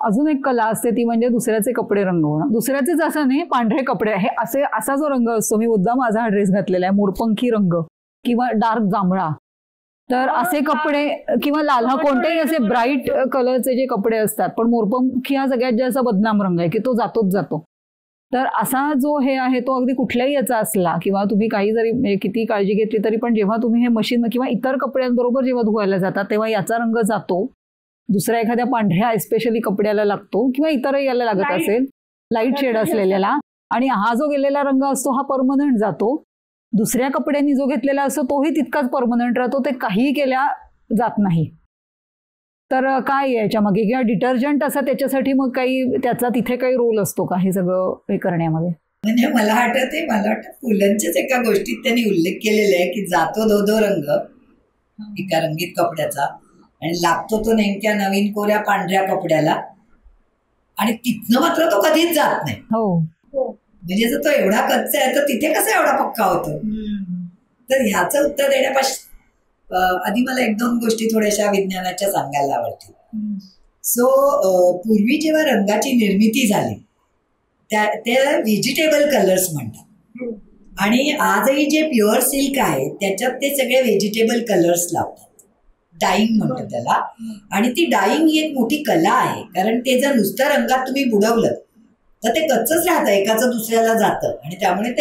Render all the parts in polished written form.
अजून एक कला असते ती म्हणजे दुसऱ्याचे कपडे रंगवणं. दुसऱ्याचेच असं नाही, पांढरे कपडे हे असा जो रंग असतो, मी मुद्दाम माझा हा ड्रेस घातलेला आहे मोरपंखी रंग किंवा डार्क जांभळा, तर असे कपडे किंवा लाल, हा कोणतेही असे ब्राईट कलरचे जे कपडे असतात, पण मोरपंखी हा सगळ्यात जास्त बदनाम रंग आहे की तो जातोच जातो. तर असा जो हे आहे तो अगदी कुठल्याही याचा असला किंवा तुम्ही काही जरी किती काळजी घेतली तरी पण जेव्हा तुम्ही हे मशीन किंवा इतर कपड्यांबरोबर जेव्हा धुवायला जातात तेव्हा याचा रंग जातो, दुसऱ्या एखाद्या पांढऱ्या स्पेशली कपड्याला लागतो किंवा इतरही याला लागत असेल लाईट शेड असलेल्याला, आणि हा जो गेलेला रंग असतो हा परमनंट जातो. दुसऱ्या कपड्यांनी जो घेतलेला असतो तोही तितकाच परमनंट राहतो, ते काहीही केल्या जात नाही. तर काय याच्या मागे किंवा डिटर्जंट असं त्याच्यासाठी मग काही त्याचा तिथे काही रोल असतो का हे सगळं हे करण्यामध्ये? म्हणजे मला वाटतं पुलंच्याच एका गोष्टीत त्यांनी उल्लेख केलेला आहे की जातो धो रंग एका रंगीत कपड्याचा आणि लागतो तो नेमक्या नवीन कोऱ्या पांढऱ्या कपड्याला, आणि तिथनं मात्र तो कधीच जात नाही. म्हणजे जर तो एवढा कच्चा आहे तर तिथे कसा एवढा पक्का होतो? तर ह्याचं उत्तर देण्यापासून आधी मला 1-2 गोष्टी थोड्याशा विज्ञानाच्या सांगायला आवडतील. सो पूर्वी जेव्हा रंगाची निर्मिती झाली त्या व्हेजिटेबल कलर्स म्हणतात, आणि आजही जे प्युअर सिल्क आहे त्याच्यात ते सगळे व्हेजिटेबल कलर्स लावतात, डाईंग म्हणतात त्याला. आणि ती डाईंग ही एक मोठी कला आहे, कारण ते जर नुसतं रंगात तुम्ही बुडवलं तर ते कच्चच राहतं, एकाचं दुसऱ्याला जातं, आणि त्यामुळे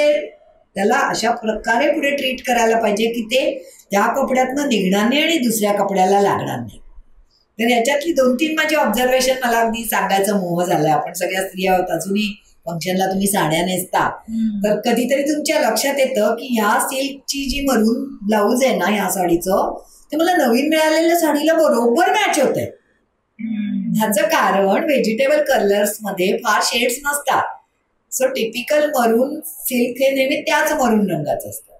त्याला अशा प्रकारे पुढे ट्रीट करायला पाहिजे की ते त्या कपड्यातनं निघणार नाही आणि दुसऱ्या कपड्याला लागणार नाही. तर याच्यातली 2-3 माझी ऑब्झर्वेशन मला अगदी सांगायचं मोह झालं. आपण सगळ्या स्त्रिया आहोत, अजूनही फंक्शनला तुम्ही साड्या नेसता, तर कधीतरी तुमच्या लक्षात येतं की ह्या सिल्कची जी मरून ब्लाऊज आहे ना ह्या साडीचं, ते मला नवीन मिळालेल्या साडीला बरोबर मॅच होतंय. ह्याचं कारण व्हेजिटेबल कलर्स मध्ये फार शेड्स नसतात. सो टिपिकल मरून सिल्क हे नेहमी त्याच मरून रंगाचं असतं,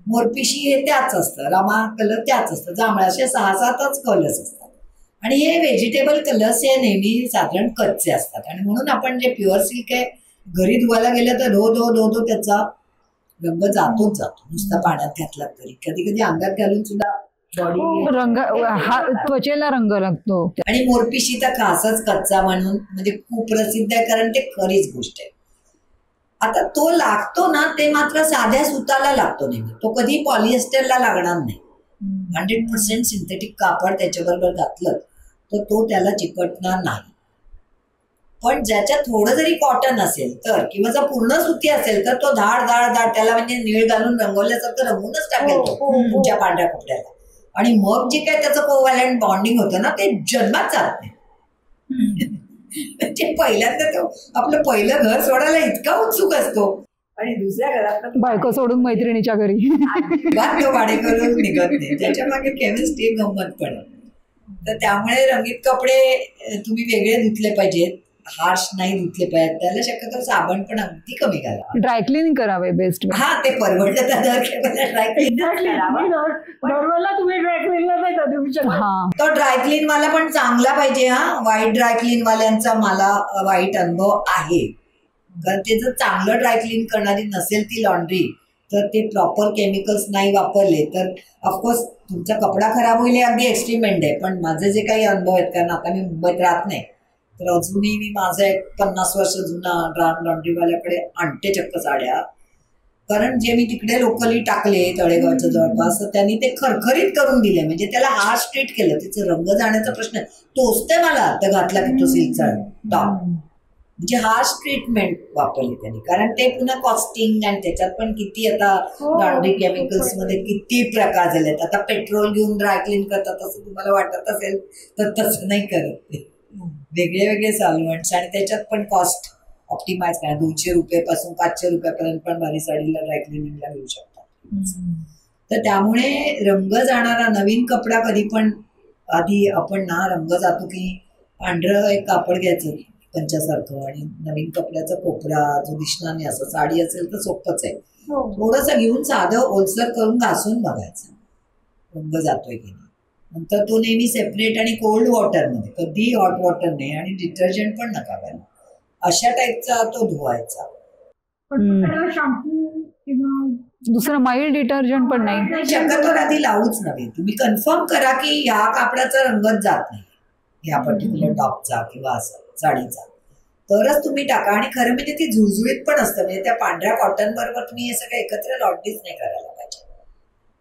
मोरपिशी हे त्याच असतं, रामा कलर त्याच असतं, जांभळाचे 6-7च कलर्स असतात, आणि हे व्हेजिटेबल कलर्स हे नेहमी साधारण कच्चे असतात. आणि म्हणून आपण जे प्युअर सिल्क आहे घरी धुवायला गेलं तर धो त्याचा रंग जातोच जातो, नुसता पाण्यात घातला तरी. कधी कधी अंगात घालून सुद्धा बॉडी रंग त्वचेला रंग लागतो. आणि मोरपिशी तर खासच कच्चा म्हणून म्हणजे खूप प्रसिद्ध आहे, कारण ते खरीच गोष्ट आहे. आता तो लागतो ना, ते मात्र साध्या सुताला लागतो नेहमी, तो कधी पॉलिएस्टरला लागणार नाही. 100% सिंथेटिक कापड त्याच्याबरोबर घातलं तर तो त्याला चिकटणार नाही. पण ज्याच्यात थोडं जरी कॉटन असेल तर, किंवा जर पूर्ण सुती असेल तर तो धाड त्याला म्हणजे नीळ घालून रंगवल्यासारखं रंगवूनच टाकेल तो तुमच्या पांढऱ्या कपड्याला. आणि मग जे काय त्याचं कोव्हॅलंट बॉन्डिंग होतं ना ते जन्मात जात नाही. म्हणजे पहिल्यांदा तो आपलं पहिलं घर सोडायला इतका उत्सुक असतो, आणि दुसऱ्या घरात बायको सोडून मैत्रिणीच्या घरी तो भाडे करून निघत नाही. त्याच्या मागे केमिस्ट्री गंमत पण. तर त्यामुळे रंगीत कपडे तुम्ही वेगळे धुतले पाहिजेत, हार्श नाही धुतले पाहिजेत. त्याला शक्यतो साबण पण अगदी कमी घाला, ड्रायक्लिनिंग करावे बेस्ट. हा ते परवडलं तर तो ड्रायक्लीन वाला पण चांगला पाहिजे. हा व्हाईट ड्रायक्लीन वाल्यांचा मला वाईट अनुभव आहे, कारण ते जर चांगलं ड्रायक्लीन करणारी नसेल ती लॉन्ड्री, तर ते प्रॉपर केमिकल्स नाही वापरले तर ऑफकोर्स तुमचा कपडा खराब होईल, हे अगदी एक्स्ट्रीम एंड आहे. पण माझे जे काही अनुभव आहेत, कारण आता मी मुंबईत राहत नाही, तर अजूनही मी माझा एक 50 वर्ष जुना लॉन्ड्रीवाल्याकडे आणते चक्क साड्या, कारण जे मी तिकडे लोकली टाकले तळेगावच्या जवळपास, तर त्यांनी ते खरखरीत करून दिले. म्हणजे त्याला हार्श ट्रीट केलं, त्याचा रंग जाण्याचा प्रश्न टोचतोय मला तर घातला की तो सिल्कचा टॉप, म्हणजे हार्श ट्रीटमेंट वापरली त्यांनी. कारण ते पुन्हा कॉस्टिंग, आणि त्याच्यात पण किती आता लॉन्ड्री केमिकल्स मध्ये किती प्रकार झालेत. आता पेट्रोल घेऊन ड्रायक्लीन करतात असं तुम्हाला वाटत असेल तर तसं नाही करत ते, वेगळे वेगळे सॉल्व्हंट्स, आणि त्याच्यात पण कॉस्ट ऑप्टिमाइज करा. 200 रुपयापासून 500 रुपयापर्यंत पण भारी साडीला ड्रायक्लिनिंगला मिळू शकतात. तर त्यामुळे रंग जाणारा नवीन कपडा कधी पण, आधी आपण ना रंग जातो की पांढरं एक कापड घ्यायचं पंचासारखं, आणि नवीन कपड्याचा कोपरा जो दिसणार नाही असं, साडी असेल तर सोपंच आहे, थोडंसं घेऊन साधं ओलसर करून घासून बघायचं रंग जातोय की नाही. नंतर तो नेहमी सेपरेट आणि कोल्ड वॉटरमध्ये, कधी हॉट वॉटर नाही, आणि डिटर्जंट पण नका घाला, अशा टाईपचा तो धुवायचा. शॅम्पू किंवा दुसरं माइल्ड डिटर्जंट पण नाही शक्यतो आधी लावूच नव्हे. तुम्ही कन्फर्म करा की या कापडाचा रंगच जात नाही, या पर्टिक्युलर टॉपचा किंवा असं. साडीचा तरच तुम्ही टाका. आणि खरं म्हणजे ती झुळझुळीत पण असतं. म्हणजे त्या पांढऱ्या कॉटन बरोबर तुम्ही हे सगळं एकत्र लॉन्ड्रीच नाही करायला पाहिजे.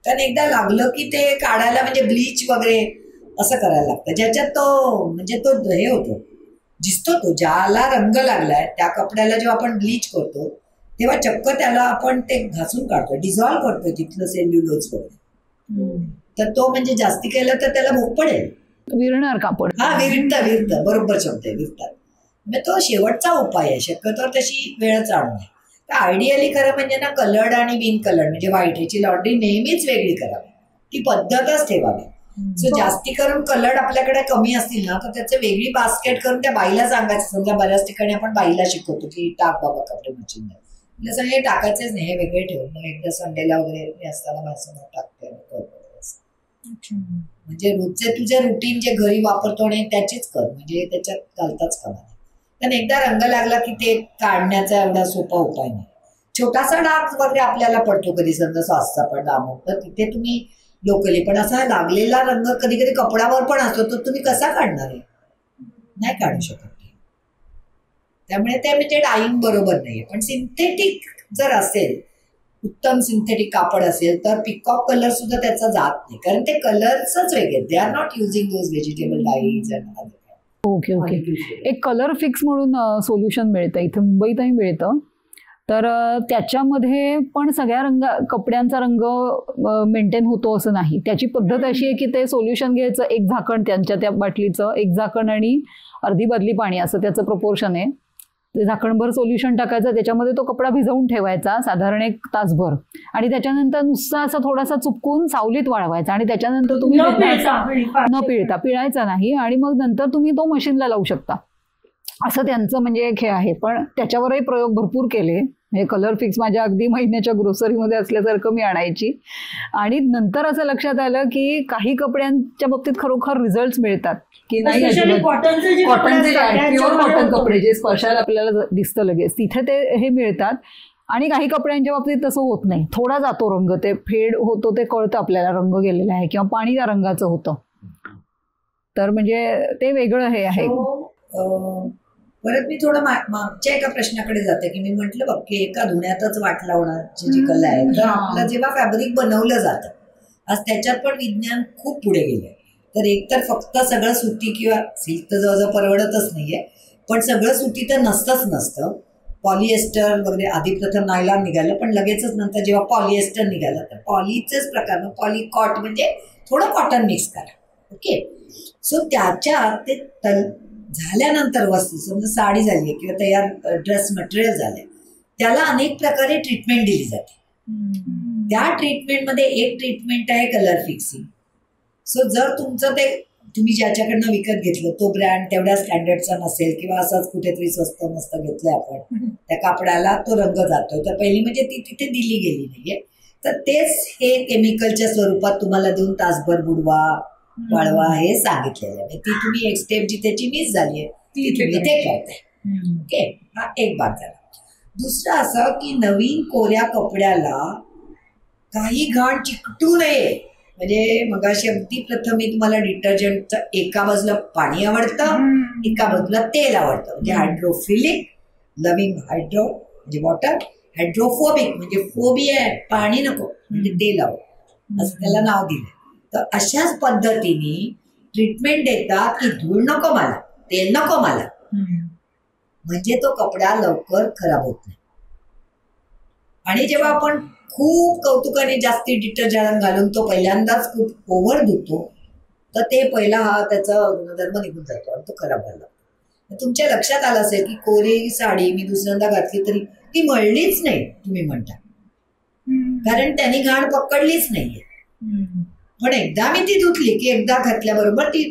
कारण एकदा लागलं की ते काढायला म्हणजे ब्लीच वगैरे असं करायला लागतं, ज्याच्यात तो म्हणजे तो हे होतो, दिसतो तो ज्याला रंग लागलाय त्या कपड्याला जेव्हा आपण ब्लीच करतो तेव्हा चक्क त्याला आपण ते घासून काढतो, डिझॉल्व्ह करतो तिथलं सेल्युलोज वगैरे. तर तो म्हणजे जास्ती केलं तर त्याला भोग पडेल, विरणार कापड. हा विरतं बरोबर शब्द आहे, विरतात. म्हणजे तो शेवटचा उपाय आहे. शक्यतो तशी वेळच आणू नये. तर आयडियली खरं म्हणजे ना कलर्ड आणि बिन कलर्ड म्हणजे व्हाईट ह्याची लॉन्ड्री नेहमीच वेगळी करावी, ती पद्धतच ठेवावी. सो जास्ती करून कलर्ड आपल्याकडे कमी असतील ना तर त्याचं वेगळी बास्केट करून त्या बाईला सांगायचं. समजा बऱ्याच ठिकाणी आपण बाईला शिकवतो की टाक बाबा कपडे मशीन, जसं हे टाकायचेच नाही, हे वेगळे ठेवून मग एकदा संडेला वगैरे मी असताना माझं टाकते. म्हणजे रोजचे तुझे रुटीन जे घरी वापरतो आणि त्याचीच कर, म्हणजे त्याच्यात घालताच कामा नाही. कारण एकदा रंग लागला की ते काढण्याचा एवढा सोपा उपाय नाही. छोटासा डाग वगैरे आपल्याला पडतो कधी, समजा श्वासचा पण डाग, तर तिथे तुम्ही लोकली, पण असा लागलेला रंग कधी कधी कपड्यावर पण असतो, तर तुम्ही कसा काढणार आहे? नाही काढू शकत. त्यामुळे ते म्हणजे डाईंग बरोबर नाहीये. पण सिंथेटिक जर असेल, उत्तम सिंथेटिक कापड असेल तर पिकॉक कलर सुद्धा त्याचा जात नाही, कारण ते कलर्सच वेगळे, they are not using those vegetable dies and other. Okay okay. एक कलर फिक्स म्हणून सोल्युशन मिळतं इथे मुंबईतही मिळतं. तर त्याच्यामध्ये पण सगळ्या कपड्यांचा रंग मेंटेन होतो असं नाही. त्याची पद्धत अशी आहे की ते सोल्युशन घ्यायचं, एक झाकण त्यांच्या त्या बाटलीचं, एक झाकण आणि अर्धी बादली पाणी असं त्याचं प्रपोर्शन आहे. ते झाकणभर सोल्युशन टाकायचं, त्याच्यामध्ये तो कपडा भिजवून ठेवायचा साधारण 1 तासभर, आणि त्याच्यानंतर नुसता असा थोडासा चुपकून सावलीत वाळवायचा, आणि त्याच्यानंतर तुम्ही न पिळता, पिळायचा नाही, आणि मग नंतर तुम्ही तो मशीनला लावू शकता. असं त्यांचं म्हणजे एक हे आहे. पण त्याच्यावरही प्रयोग भरपूर केले. म्हणजे कलर फिक्स माझ्या अगदी महिन्याच्या ग्रोसरीमध्ये असल्यासारखं मी आणायची, आणि नंतर असं लक्षात आलं की काही कपड्यांच्या बाबतीत खरोखर रिझल्ट मिळतात की नाही. कॉटनचे प्युअर कॉटन कपडे जे स्पर्शाला आपल्याला दिसतं लगेच, तिथे ते हे मिळतात. आणि काही कपड्यांच्या बाबतीत तसं होत नाही, थोडा जातो रंग, ते फेड होतो, ते कळतं आपल्याला रंग गेलेला आहे, किंवा पाणी त्या रंगाचं होतं. तर म्हणजे ते वेगळं हे आहे. परत मी थोडं मागच्या एका प्रश्नाकडे जाते की मी म्हटलं बघ की एका धुण्यातच वाट लावण्याची जी कला आहे, तर आपलं जेव्हा फॅब्रिक बनवलं जातं आज त्याच्यात पण विज्ञान खूप पुढे गेलंय. तर एकतर फक्त सगळं सुती किंवा सिल्क तर जवळजवळ परवडतच नाहीये, पण सगळं सुती तर नसतं. पॉलिएस्टर वगैरे आधी प्रथम नायलॉन निघालं, पण लगेचच नंतर जेव्हा पॉलिएस्टर निघालं तर पॉलीचेच प्रकार, मग पॉलिकॉट म्हणजे थोडं कॉटन मिक्स करा. ओके. सो त्याच्यात ते झाल्यानंतर वस्तू, समजा साडी झाली किंवा तयार ड्रेस मटेरियल झाले, त्याला अनेक प्रकारे ट्रीटमेंट दिली जाते. त्या ट्रीटमेंटमध्ये एक ट्रीटमेंट आहे कलर फिक्सिंग. सो जर तुमचं ते तुम्ही ज्याच्याकडनं विकत घेतलं तो ब्रँड तेवढ्या स्टँडर्डचा नसेल, किंवा असाच कुठेतरी स्वस्त मस्त घेतलं आपण, त्या कापडाला तो रंग जातोय, तर पहिली म्हणजे ती तिथे दिली गेली नाहीये. तर तेच हे केमिकलच्या स्वरूपात तुम्हाला देऊन तासभर बुडवा, वाळवा हे सांगितलेलं आहे. ती तुम्ही एक स्टेप जी त्याची मिस झाली आहे ती तुम्ही ते करताय. ओके. हा एक भाग झाला. दुसरं असं की नवीन कोऱ्या कपड्याला काही घाण चिकटू नये. म्हणजे मगाशी अगदी प्रथम मी तुम्हाला डिटर्जंटचं एका बाजूला पाणी आवडतं, एका बाजूला तेल आवडतं. म्हणजे हायड्रोफिलिक, लव्हिंग हायड्रो म्हणजे वॉटर, हायड्रोफोबिक म्हणजे फोबिया आहे, पाणी नको म्हणजे तेल आवडतं, असं त्याला नाव दिलं. तर अशाच पद्धतीने ट्रीटमेंट देतात की धूळ नको मला, तेल नको मला, म्हणजे तो कपडा लवकर खराब होत नाही. आणि जेव्हा आपण खूप कौतुकाने जास्ती डिटर्जंट घालून तो पहिल्यांदाच खूप ओव्हर धुतो, तर ते पहिला हा त्याचा गुणधर्म निघून जातो आणि तो खराब व्हायला लागतो. तुमच्या लक्षात आलं असेल की कोरी साडी मी दुसऱ्यांदा घातली तरी ती मळलीच नाही तुम्ही म्हणता, कारण त्यांनी घाण पकडलीच नाहीये. पण एकदा मी ती धुतली की एकदा घातल्याबरोबर ती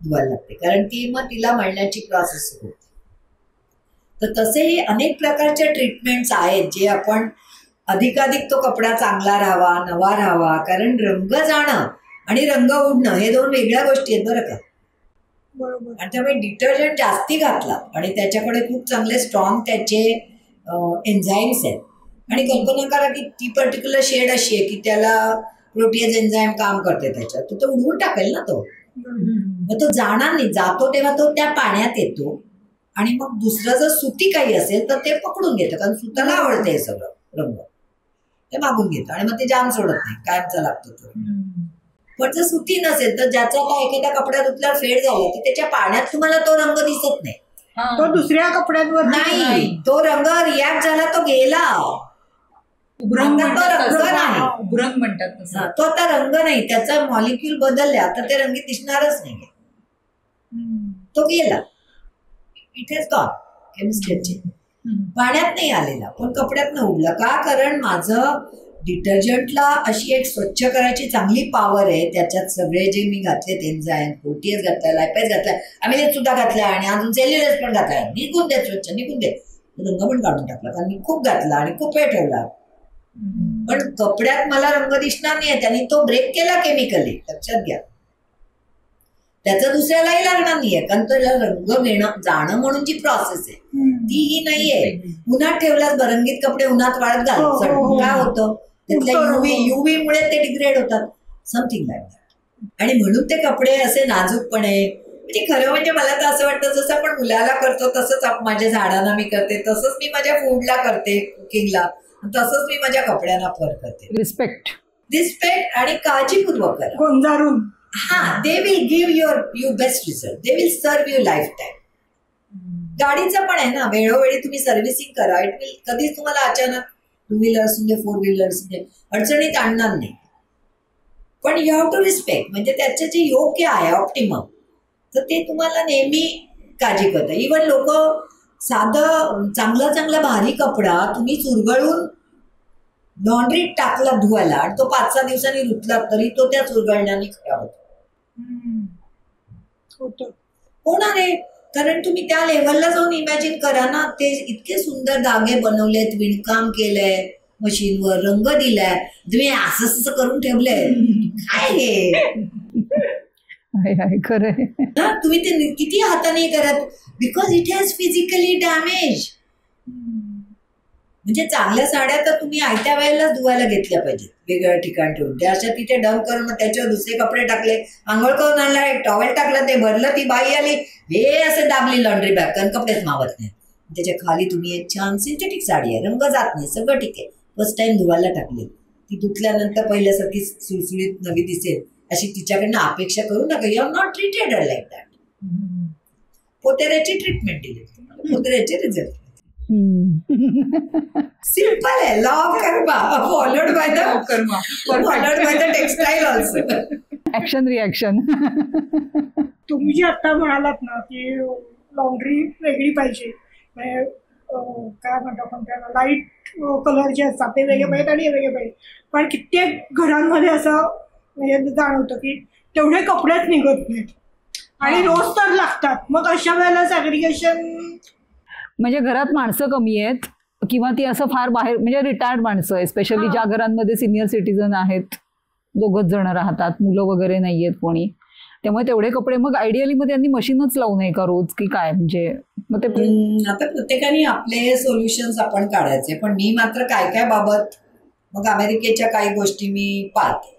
धुवायला लागते, कारण ती मग तिला मळण्याची प्रोसेस सुरू होते. तर तसे अनेक प्रकारच्या ट्रीटमेंट्स आहेत जे आपण अधिकाधिक तो कपडा चांगला राहावा, नवा राहावा, कारण रंग जाणं आणि रंग उडणं हे दोन वेगळ्या गोष्टी आहेत बरं का. बरोबर. आणि त्यामुळे डिटर्जंट जास्ती घातला आणि त्याच्याकडे खूप चांगले स्ट्रॉंग त्याचे एन्झाईम्स आहेत, आणि कल्पना करा की ती पर्टिक्युलर शेड अशी आहे की त्याला प्रोटीएज एन्झाईम काम करते त्याच्यात, तो उडवून टाकेल ना तो. मग तो जाणार नाही, जातो तेव्हा तो त्या पाण्यात येतो आणि मग दुसरं जर सुती काही असेल तर ते पकडून घेतं, कारण सुताला आवडतं हे सगळं रंग, ते मागून घेतं आणि मग ते जाम सोडत नाही, कायमचा लागतो तो. पण जर सुती नसेल तर ज्याचा आता एखाद्या कपड्यात धुतल्यावर फेड झाला तर त्याच्या पाण्यात तुम्हाला तो रंग दिसत नाही, तो दुसऱ्या कपड्यांवर नाही, तो रंग रिॲक्ट झाला, तो गेला, उभरंग आता तो रंग नाही, उभरंग म्हणतात तसं. तो आता रंग नाही, त्याचा मॉलिक्यूल बदलले, आता ते रंगीत दिसणारच नाही, तो गेला, इट हॅज गॉन. केमिस्ट्रीचे पाण्यात नाही आलेला पण कपड्यात न उडला का, कारण माझं डिटर्जंटला अशी एक स्वच्छ करायची चांगली पॉवर आहे, त्याच्यात सगळे जे मी घातले एन्झाईम, प्रोटीएस घातलाय, लायपेज घातलाय, अमिलेज सुद्धा घातलाय आणि अजून सेल्युलोज पण घातलाय, निघून दे स्वच्छ, निघून दे, रंग पण काढून टाकला कारण मी खूप घातला आणि खूप वेळ ठेवला. पण कपड्यात मला रंग दिसणार नाही, त्यांनी तो ब्रेक केला केमिकली, लक्षात घ्या, त्याचा दुसऱ्यालाही लागणार नाहीये, कारण तो रंग घेणं जाणं म्हणून जी प्रोसेस आहे तीही नाहीये. उन्हात ठेवल्यास रंगीत कपडे उन्हात वाळत घाल, काय होतं त्यातल्या युव्ही मुळे ते डिग्रेड होतात, समथिंग लाईक दॅट. आणि म्हणून ते कपडे असे नाजूकपणे, म्हणजे खरं म्हणजे मला तर असं वाटतं जसं आपण मुलाला करतो तसंच माझ्या झाडांना मी करते, तसंच मी माझ्या फूडला करते, कुकिंगला, तसंच मी माझ्या कपड्यांना फर करते. रिस्पेक्ट आणि काळजीपूर्वक करा, गोंजारून. हा, they will give you best result, they will serve you life time. गाडीचं पण आहे ना, वेळोवेळी तुम्ही सर्व्हिसिंग करा, इट विल कधीच तुम्हाला अचानक टू व्हीलर असू दे, फोर व्हीलर असू दे, अडचणीत आणणार नाही. पण यू हॅव टू रिस्पेक्ट, म्हणजे त्याचे जे योग्य आहे ऑप्टिमम, तर ते तुम्हाला नेहमी काळजी करतं. इव्हन लोक साधं चांगला भारी कपडा तुम्ही चुरगळून लॉन्ड्रीत टाकला धुवायला आणि तो 5-6 दिवसांनी धुतला तरी तो त्या चुरगळण्याने खराब होतो. होणार आहे, कारण तुम्ही त्या लेव्हलला जाऊन इमॅजिन करा ना, ते इतके सुंदर धागे बनवलेत, विणकाम केलंय, मशीनवर रंग दिलाय, तुम्ही असं करून ठेवलंय, काय हे खरंय, तुम्ही ते किती हाताने करत, because it has physically damage. म्हणजे चांगल्या साड्या तर तुम्ही आयत्या वेळेला धुवायला घेतल्या पाहिजेत, वेगळ्या ठिकाण ठेवून, त्या अशा तिथे डंप करून मग त्याच्यावर दुसरे कपडे टाकले, आंघोळ करून आणला, एक टॉवेल टाकला, ते भरलं, ती बाई आली, हे असं दाबली लॉन्ड्री बॅग, कारण कपडेच मावत नाही. त्याच्या खाली तुम्ही एक छान सिंथेटिक साडी आहे, रंग जात नाही, सगळं ठीक आहे, फर्स्ट टाइम धुवायला टाकले, ती धुतल्यानंतर पहिल्यासारखी सुळसुळीत नवी दिसेल अशी तिच्याकडनं अपेक्षा करू नका. You have not treated her like that. पोतेऱ्याची ट्रीटमेंट दिली, पोतेऱ्याचे रिझल्ट सिंपल आहे, law of karma followed by the textile also. Action reaction. तुम्ही जे आता म्हणालात ना की लॉन्ड्री वेगळी पाहिजे, काय म्हणतो आपण त्याला, लाईट कलर जे असतात ते वेगळे पाहिजेत आणि हे वेगळे पाहिजे, पण कित्येक घरांमध्ये असं म्हणजे जाणवतं की तेवढे कपडेच निघत नाहीत आणि रोज तर लागतात. मग अशा वेळेला सॅग्रिगेशन, म्हणजे घरात माणसं कमी आहेत किंवा ती असं फार बाहेर, म्हणजे रिटायर्ड माणसं एस्पेशली ज्या घरांमध्ये सिनियर सिटीजन आहेत, 2 जण राहतात, मुलं वगैरे नाहीयेत कोणी, त्यामुळे तेवढे कपडे मग आयडियली मध्ये त्यांनी मशीनच लावू नये का रोज की काय, म्हणजे मग ते आता प्रत्येकाने आपले सोल्युशन्स आपण काढायचे. पण मी मात्र काय बाबत मग अमेरिकेच्या काही गोष्टी मी पाहते.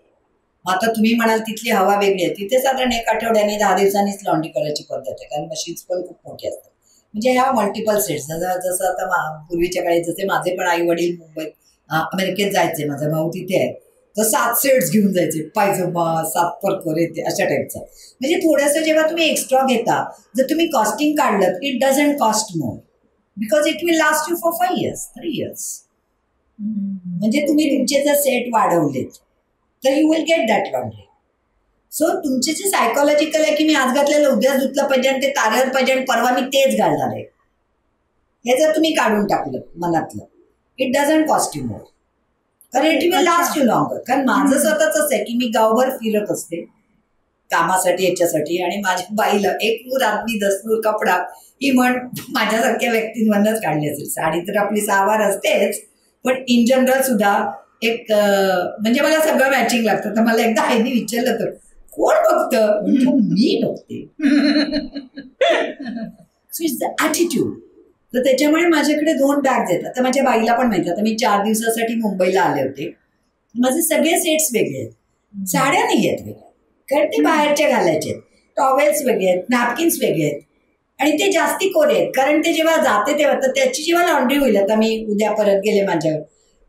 आता तुम्ही म्हणाल तिथली हवा वेगळी आहे, तिथे साधारण 1 आठवड्याने 10 दिवसांनीच लॉन्ड्री करायची पद्धत आहे, कारण मशीन्स पण खूप मोठी असतात. म्हणजे ह्या मल्टिपल सेट्स, जसं आता पूर्वीच्या काळी जसे माझे पण आई वडील मुंबईत अमेरिकेत जायचे, माझा भाऊ तिथे आहे, तर 7 सेट्स घेऊन जायचे, पायजमा 7 परकर येते अशा टाईपचा. म्हणजे थोडंसं जेव्हा तुम्ही एक्स्ट्रा घेता, जर तुम्ही कॉस्टिंग काढलं, it doesn't cost more because it will last you for 5 years 3 years. म्हणजे तुम्ही तुमचे जर सेट वाढवलेत तर you will get that laundry. So तुमचे जे सायकोलॉजिकल आहे की मी आज घातलेलं उद्या धुतलं पाहिजे आणि ते तारेवर पाहिजे आणि परवा मी तेच घालणार आहे, हे जर तुम्ही काढून टाकलं मनातलं, it doesn't cost you more, कारण it will last you longer. कारण माझं स्वतःच आहे की मी गावभर फिरत असते कामासाठी याच्यासाठी, आणि माझ्या बाईला 1 नूर आदमी 10 नूर कपडा ही म्हण माझ्यासारख्या व्यक्तींमधूनच काढली असेल. साडी तर आपली 6 वार असतेच, पण इन जनरल सुद्धा एक म्हणजे मला सगळं मॅचिंग लागतं. तर मला एकदा आईने विचारलं तर कोण बघतं, मी बघते. So it's the attitude. तर त्याच्यामुळे माझ्याकडे 2 बॅग्स आहेत. आता माझ्या बाईला पण माहिती, आता मी 4 दिवसासाठी मुंबईला आले होते, माझे सगळे सेट्स वेगळे आहेत, साड्या नाही आहेत वेगळ्या, कारण ते बाहेरच्या घालायचे आहेत, टॉवेल्स वेगळे आहेत, नॅपकिन्स वेगळे आहेत, आणि ते जास्ती कोरे आहेत, कारण ते जेव्हा जाते तेव्हा तर त्याची जेव्हा लॉन्ड्री होईल, आता मी उद्या परत गेले माझ्यावर,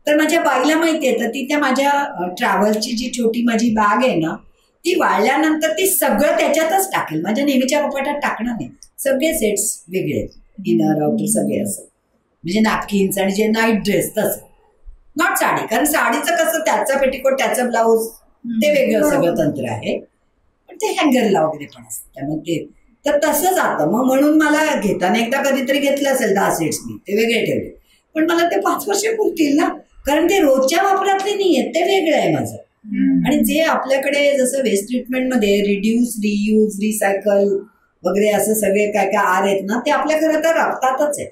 तर माझ्या बाईला माहिती आहे, तर ती त्या माझ्या ट्रॅव्हलची जी छोटी माझी बॅग आहे ना, ती वाळल्यानंतर ती सगळं त्याच्यातच टाकेल, माझ्या नेहमीच्या कपाटात टाकणार नाही. सगळे सेट्स वेगळे आहेत, इनर आउटर सगळे असं, म्हणजे नॅपकिन्स आणि जे नाईट ड्रेस तसं, नॉट साडी, कारण साडीचं कसं त्याचा पेटिकोट त्याचं ब्लाऊज ते वेगळं सगळं तंत्र आहे, पण ते हँगरला वगैरे पण असतं, त्यामुळे ते तर तसं जातं. मग म्हणून मला घेताना एकदा कधीतरी घेतलं असेल 10 सेट्स मी, ते वेगळे ठेवले, पण मला ते 5 वर्ष पुरतील ना, कारण ते रोजच्या वापरातले नाही आहेत, ते वेगळं आहे माझं. आणि जे आपल्याकडे जसं वेस्ट ट्रीटमेंटमध्ये रिड्यूस, रियूज, रिसायकल वगैरे असं सगळे काय काय आर आहेत ना, ते आपल्या घरात रक्तातच आहे.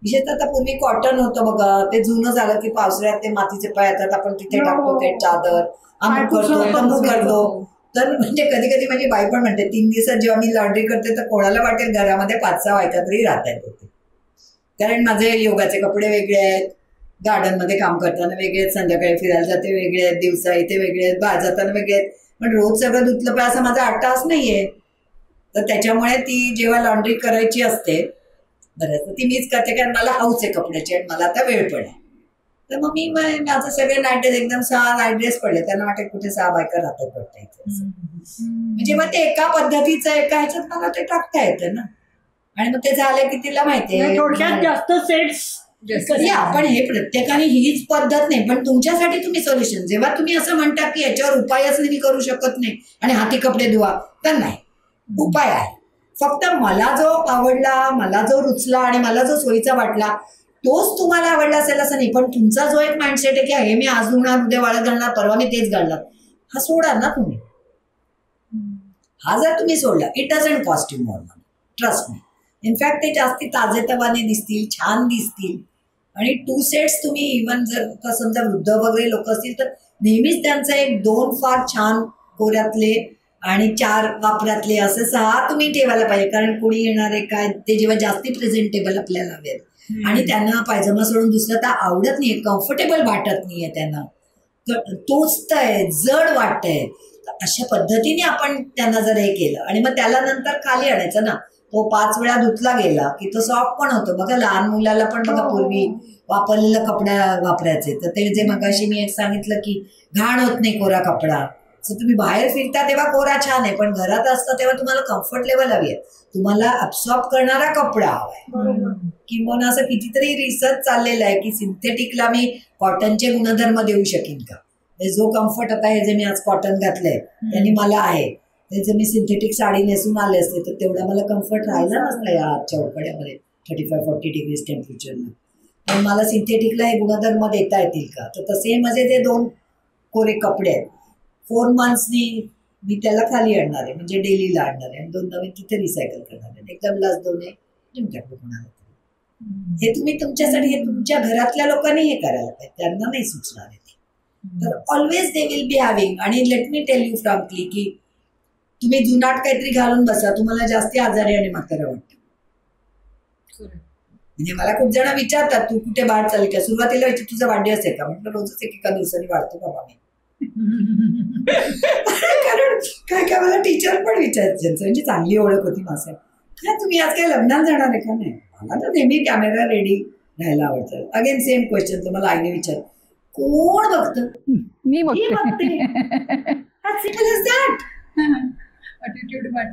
विशेषतः आता पूर्वी कॉटन होतं बघा, ते जुनं झालं की पावसाळ्यात ते मातीचे पाय येतात, आपण तिथे टाकतो ते चादर, अमुक करतो तमुक करतो. तर म्हणजे कधी कधी माझी बाई पण म्हणते 3 दिवसात जेव्हा मी लॉन्ड्री करते तर कोणाला वाटेल घरामध्ये 5-6 बायका तरी राहत आहेत होते, कारण माझे योगाचे कपडे वेगळे आहेत, गार्डनमध्ये काम करताना वेगळे आहेत, संध्याकाळी फिरायला जाते वेगळे आहेत, दिवसा इथे वेगळे आहेत, बाहेर जाताना वेगळे आहेत, पण रोज सगळं धुतलं पाहिजे असं माझा 8 तास नाहीये. तर त्याच्यामुळे ती जेव्हा लॉन्ड्री करायची असते बरं, तर ती मीच करते, कारण मला हाऊस आहे कपड्याची आणि मला आता वेळ पण आहे. तर मग मी माझं सगळे नाईट ड्रेस एकदम 6 नाईट ड्रेस पडले, त्यांना वाटेल कुठे 6 बायका राहतात पडता इथे, म्हणजे मग ते एका पद्धतीचं एका ह्याच्यात मला ते टाकता येतं ना. आणि मग ते झालं की तिला माहितीये थोडक्यात जास्त सेट्स पण हे प्रत्येकाने हीच पद्धत नाही, पण तुमच्यासाठी तुम्ही सोल्युशन, जेव्हा तुम्ही असं म्हणता की याच्यावर उपायच मी करू शकत नाही आणि हाती कपडे धुवा, तर नाही, उपाय आहे. फक्त मला जो आवडला, मला जो रुचला आणि मला जो सोयीचा वाटला तोच तुम्हाला आवडला असेल असं नाही, पण तुमचा जो एक माइंडसेट आहे की हे मी आज धुणार, उद्या वाळत घालणार, परवा मी तेच घालणार, हा सोडा ना तुम्ही. हा जर तुम्ही सोडला, it doesn't cost you more money, trust me. In fact ते जास्ती ताजेतवाने दिसतील, छान दिसतील. आणि 2 सेट्स तुम्ही इव्हन जर समजा वृद्ध वगैरे लोक असतील तर नेहमीच त्यांचं 1-2 फार छान कोऱ्यातले आणि 4 वापरातले असं 6 तुम्ही ठेवायला पाहिजे, कारण कोणी येणारे काय ते जेव्हा जास्ती प्रेझेंटेबल आपल्याला हवेत आणि त्यांना पायजमा सोडून दुसरं तर आवडत नाहीये, कम्फर्टेबल वाटत नाहीये त्यांना, टोचतंय, जड वाटतंय, अशा पद्धतीने आपण त्यांना जर हे केलं आणि मग त्याला नंतर खाली आणायचं ना, तो 5 वेळा धुतला गेला की तो सॉफ्ट पण होतो. बघा लहान मुलाला पण बघा पूर्वी वापरलेला कपडा वापरायचे, तर ते जे मगाशी मी एक सांगितलं की घाण होत नाही कोरा कपडा. सो तुम्ही बाहेर फिरता तेव्हा कोरा छान आहे, पण घरात असता तेव्हा तुम्हाला कम्फर्ट लेवल हवी आहे, तुम्हाला अब्सॉर्ब करणारा कपडा हवाय. किंवा असं कितीतरी रिसर्च चाललेला आहे की सिंथेटिकला मी कॉटनचे गुणधर्म देऊ शकेन का, जो कम्फर्ट आता हे जे मी आज कॉटन घातलंय त्यांनी मला आहे, ते जर मी सिंथेटिक साडी नेसून आले असते तर तेवढा मला कम्फर्ट राहिला नसला या आजच्या उकड्यामध्ये 35-40 डिग्रीज टेम्परेचरला, पण मला सिंथेटिकला हे गुणधर्म देता येतील का. तर तसे माझे जे 2 कोरे कपडे आहेत, 4 मंथ्सनी मी त्याला खाली आणणार आहे, म्हणजे डेलीला आणणार आहे, आणि 2 नवीन तिथे रिसायकल करणार आहे, एकदम लास्ट 2 आहे तुमच्याकडे कोणाला. हे तुम्ही तुमच्यासाठी, हे तुमच्या घरातल्या लोकांनी हे करायला पाहिजे, त्यांना नाही सुचणार आहे. तर always they will be having. आणि let me tell you frankly की तुम्ही जुनाट काहीतरी घालून बसा, तुम्हाला जास्ती आजारी आणि म्हातारं वाटतं. म्हणजे मला खूप जण विचारतात तू कुठे बाहेर चालली का, सुरुवातीला तुझा वाढदिवस आहे का, म्हटलं रोजच एका दिवसाने वाढतो बाबा मी. कारण काय मला टीचर पण विचारायचं, म्हणजे चांगली ओळख होती माझं, काय तुम्ही आज काय लग्नाला जाणार आहे का. नाही, मला तर नेहमी कॅमेरा रेडी राहायला आवडतं. अगेन सेम क्वेश्चन तुम्हाला आईने विचार, कोण बघतं, मी बघते.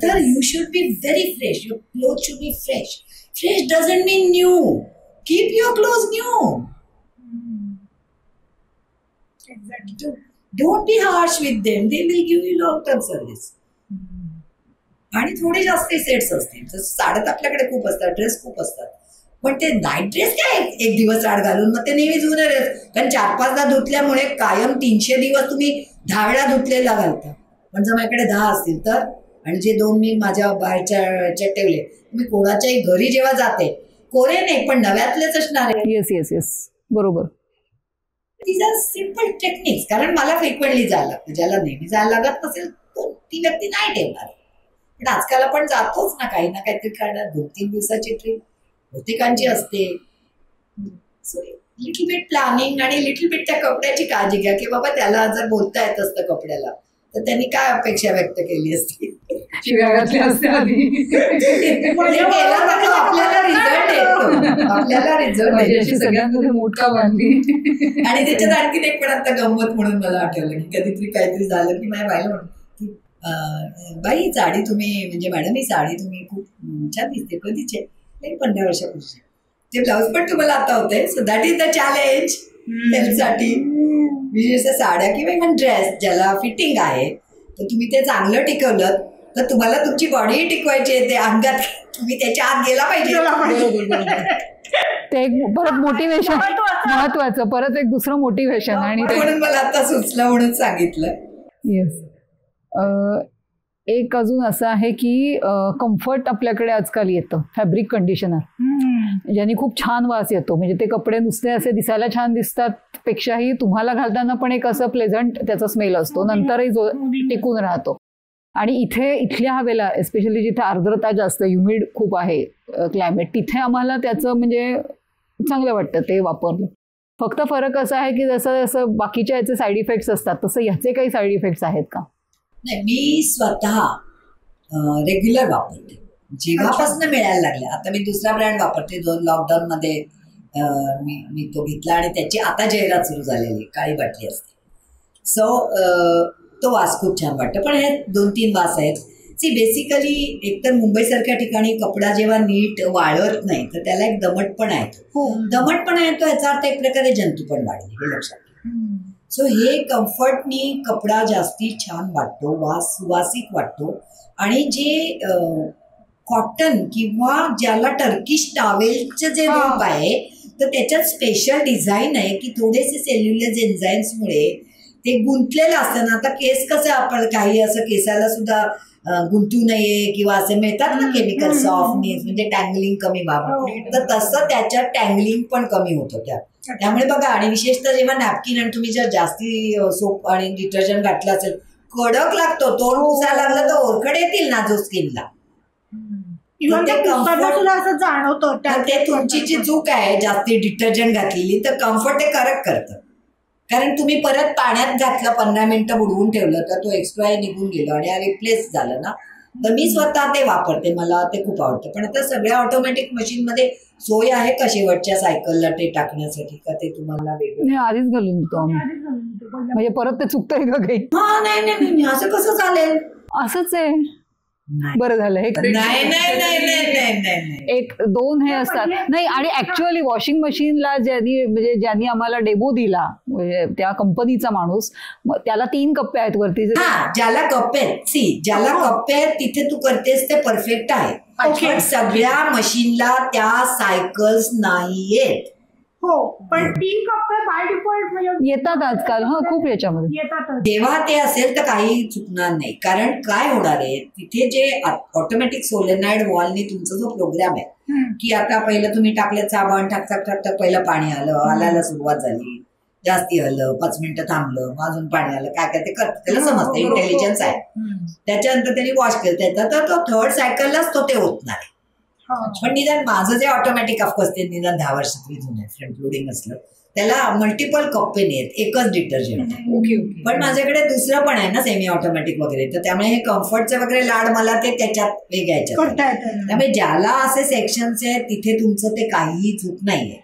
तर you should be very fresh, your cloth should be fresh. Fresh doesn't mean new, keep your cloth new. Don't be harsh with them. They will give you long-term service. आणि थोडे जास्त sets असतील, जसं साड्यात आपल्याकडे खूप असतात, ड्रेस खूप असतात, पण ते नाईट ड्रेस काय एक दिवस आड घालून मग ते नेहमी जुने ड्रेस, कारण 4-5दा धुतल्यामुळे कायम 300 दिवस तुम्ही 10 वेळा धुतलेला घालता. पण जर माझ्याकडे 10 असतील तर, आणि जे 2 मी माझ्या बाहेरच्या ह्याच्यात ठेवले, मी कोणाच्याही घरी जेव्हा जाते कोरे नाही पण नव्यातलेच असणार आहे. येस येस येस, बरोबर. दीज आर सिम्पल टेक्निक्स, कारण मला फ्रिक्वेंटली जायला लागतं, ज्याला नेहमी जायला लागत नसेल तो ती व्यक्ती नाही ठेवणार. पण आजकाल आपण जातोच ना काही ना काहीतरी करणार, 2-3 दिवसाची ट्रिप बहुतेकांची असते. सो लिटल बिट प्लॅनिंग आणि लिटल बिट त्या कपड्याची काळजी घ्या की बाबा त्याला जर बोलता येत असतं कपड्याला तर त्यांनी काय अपेक्षा व्यक्त केली असती. शिव्या घातल्या असत्या आधी. म्हणजे केला तर तो आपल्याला रिझल्ट येतो, आपल्याला रिझल्ट माझी येतो. अशी सगळ्यांमध्ये मूठ का बांधली. आणि त्याच्यात आणखीन एक पण आता गंमत म्हणून मला आठवलं की कधीतरी काहीतरी झालं की माझ्या बाईला म्हणतो की बाई ही साडी तुम्ही, म्हणजे मॅडम ही साडी तुम्ही खूप छान दिसते, कधीचे? 15 वर्षापूर्वी. ते ब्लाऊज पण तुम्हाला आता होते. So that is the challenge हेल्थसाठी. विशेषतः साड्या किंवा ड्रेस ज्याला फिटिंग आहे, तर तुम्ही ते चांगलं टिकवलं तर तुम्हाला तुमची बॉडी टिकवायची आहे. ते अंगात तुम्ही त्याच्या आत गेला पाहिजे. ते एक परत मोटिवेशन महत्वाचं, परत एक दुसरं मोटिवेशन. आणि म्हणून मला आता सुचलं म्हणून सांगितलं. येस. एक अजून असं आहे की कम्फर्ट आपल्याकडे आजकाल येतं, फॅब्रिक कंडिशनर, ज्यांनी खूप छान वास येतो. म्हणजे ते कपडे नुसते असे दिसायला छान दिसतात पेक्षाही तुम्हाला घालताना पण एक असं प्लेझंट त्याचा स्मेल असतो, नंतरही जो टिकून राहतो. आणि इथल्या हवेला एस्पेशली जिथे आर्द्रता जास्त, ह्युमिड खूप आहे क्लायमेट, तिथे आम्हाला त्याचं म्हणजे चांगलं वाटतं ते वापरलं. फक्त फरक असा आहे की जसं जसं बाकीच्या याचे साईड इफेक्ट्स असतात तसं ह्याचे काही साईड इफेक्ट्स आहेत का? नाही, मी स्वतः रेग्युलर वापरते जेव्हापासून मिळायला लागले. आता मी दुसरा ब्रँड वापरते. लॉकडाऊन मध्ये मी तो घेतला आणि त्याची आता जाहिरात सुरू झालेली, काळी बाटली असते. सो तो वास खूप छान वाटतं. पण हे 2-3 वास आहेत. बेसिकली एकतर मुंबईसारख्या ठिकाणी कपडा जेव्हा नीट वाळत नाही तर त्याला एक दमटपणा येतो. दमटपणा येतो याचा अर्थ एक प्रकारे जंतू पण वाढले, हे लक्षात ठेवा. सो हे कम्फर्टनी कपडा जास्ती छान वाटतो, सुवासिक वाटतो. आणि जे कॉटन किंवा ज्याला टर्किश टॉवेलचं जे रूप आहे, तर त्याच्यात स्पेशल डिझाईन आहे की थोडेसे सेल्युलर एन्झाईम्समुळे ते गुंतलेलं असतं ना. आता केस कसं आपण काही असं केसाला सुद्धा गुंतू नये किंवा असे मिळतात ना केमिकल सॉफ्टनेस, म्हणजे टँगलिंग कमी व्हावं, तर तसं त्याच्यात टँगलिंग पण कमी होतं त्यामुळे बघा. आणि विशेषतः जेव्हा नॅपकिन आणि तुम्ही जर जास्ती सोप आणि डिटर्जंट घातलं असेल, कडक लागतो. तोंड पुसायला लागलं तर ओरखड येतील ना जो स्किनला. असं जाणवतं. ते तुमची जी चूक आहे जास्ती डिटर्जंट घातलेली, तर कम्फर्ट ते करेक्ट करतं. कारण तुम्ही परत पाण्यात घातलं, 15 मिनिटं बुडवून ठेवलं तर तो एक्स्ट्रा निघून गेलो आणि रिप्लेस झालं ना. तर मी स्वतः ते वापरते, मला ते खूप आवडतं. पण आता सगळ्या ऑटोमॅटिक मशीनमध्ये सोय आहे का शेवटच्या सायकलला ते टाकण्यासाठी, का ते तुम्हाला वेगळं आधीच घालून देतो आम्ही, म्हणजे परत ते चुकतंय का काही? नाही, असं कसं चालेल? असंच आहे. बरं झालं हे. नाही. 1-2 हे असतात. नाही, आणि ऍक्च्युअली वॉशिंग मशीनला ज्यांनी आम्हाला डेमो दिला, म्हणजे त्या कंपनीचा माणूस, त्याला 3 कप्पे आहेत वरती. ज्याला कप्पे आहेत, ज्याला कप्पे आहेत तिथे तू करतेस ते परफेक्ट आहे. पण सगळ्या मशीनला त्या सायकल्स नाहीयेत. हो, पण 3 कप्पे बाय डिफॉल्ट येतात आजकाल. खूप याच्यामध्ये येतात. जेव्हा ते असेल तर काही चुकणार नाही. कारण काय होणार आहे, तिथे जे ऑटोमॅटिक सोलेनॉइड वॉलनी तुमचा जो प्रोग्राम आहे की आता पहिलं तुम्ही टाकलं साबण, टाक पहिलं पाणी आलायला सुरुवात झाली, जास्ती आलं, 5 मिनिटं थांबलं, मग अजून पाणी आलं, काय ते करतं, त्याला समजतं, इंटेलिजन्स आहे. त्याच्यानंतर त्यांनी वॉश केलं त्याचा, तर तो 3rd सायकललाच तो ते होतणार आहे. पण निदान माझं जे ऑटोमॅटिक ऑफकोर्स ते निदान 10 वर्षापूर्वी जुनं आहे, फ्रंट लोडिंग असलं, त्याला मल्टिपल कप्पे नाहीत, एकच डिटर्जंट आहे. पण माझ्याकडे दुसरं पण आहे ना सेमी ऑटोमॅटिक वगैरे, तर त्यामुळे हे कम्फर्टचे वगैरे लाड मला ते त्याच्यात वेगळ्याच्यात. त्यामुळे ज्याला असे सेक्शन्स आहेत तिथे तुमचं ते काहीही चूक नाहीये.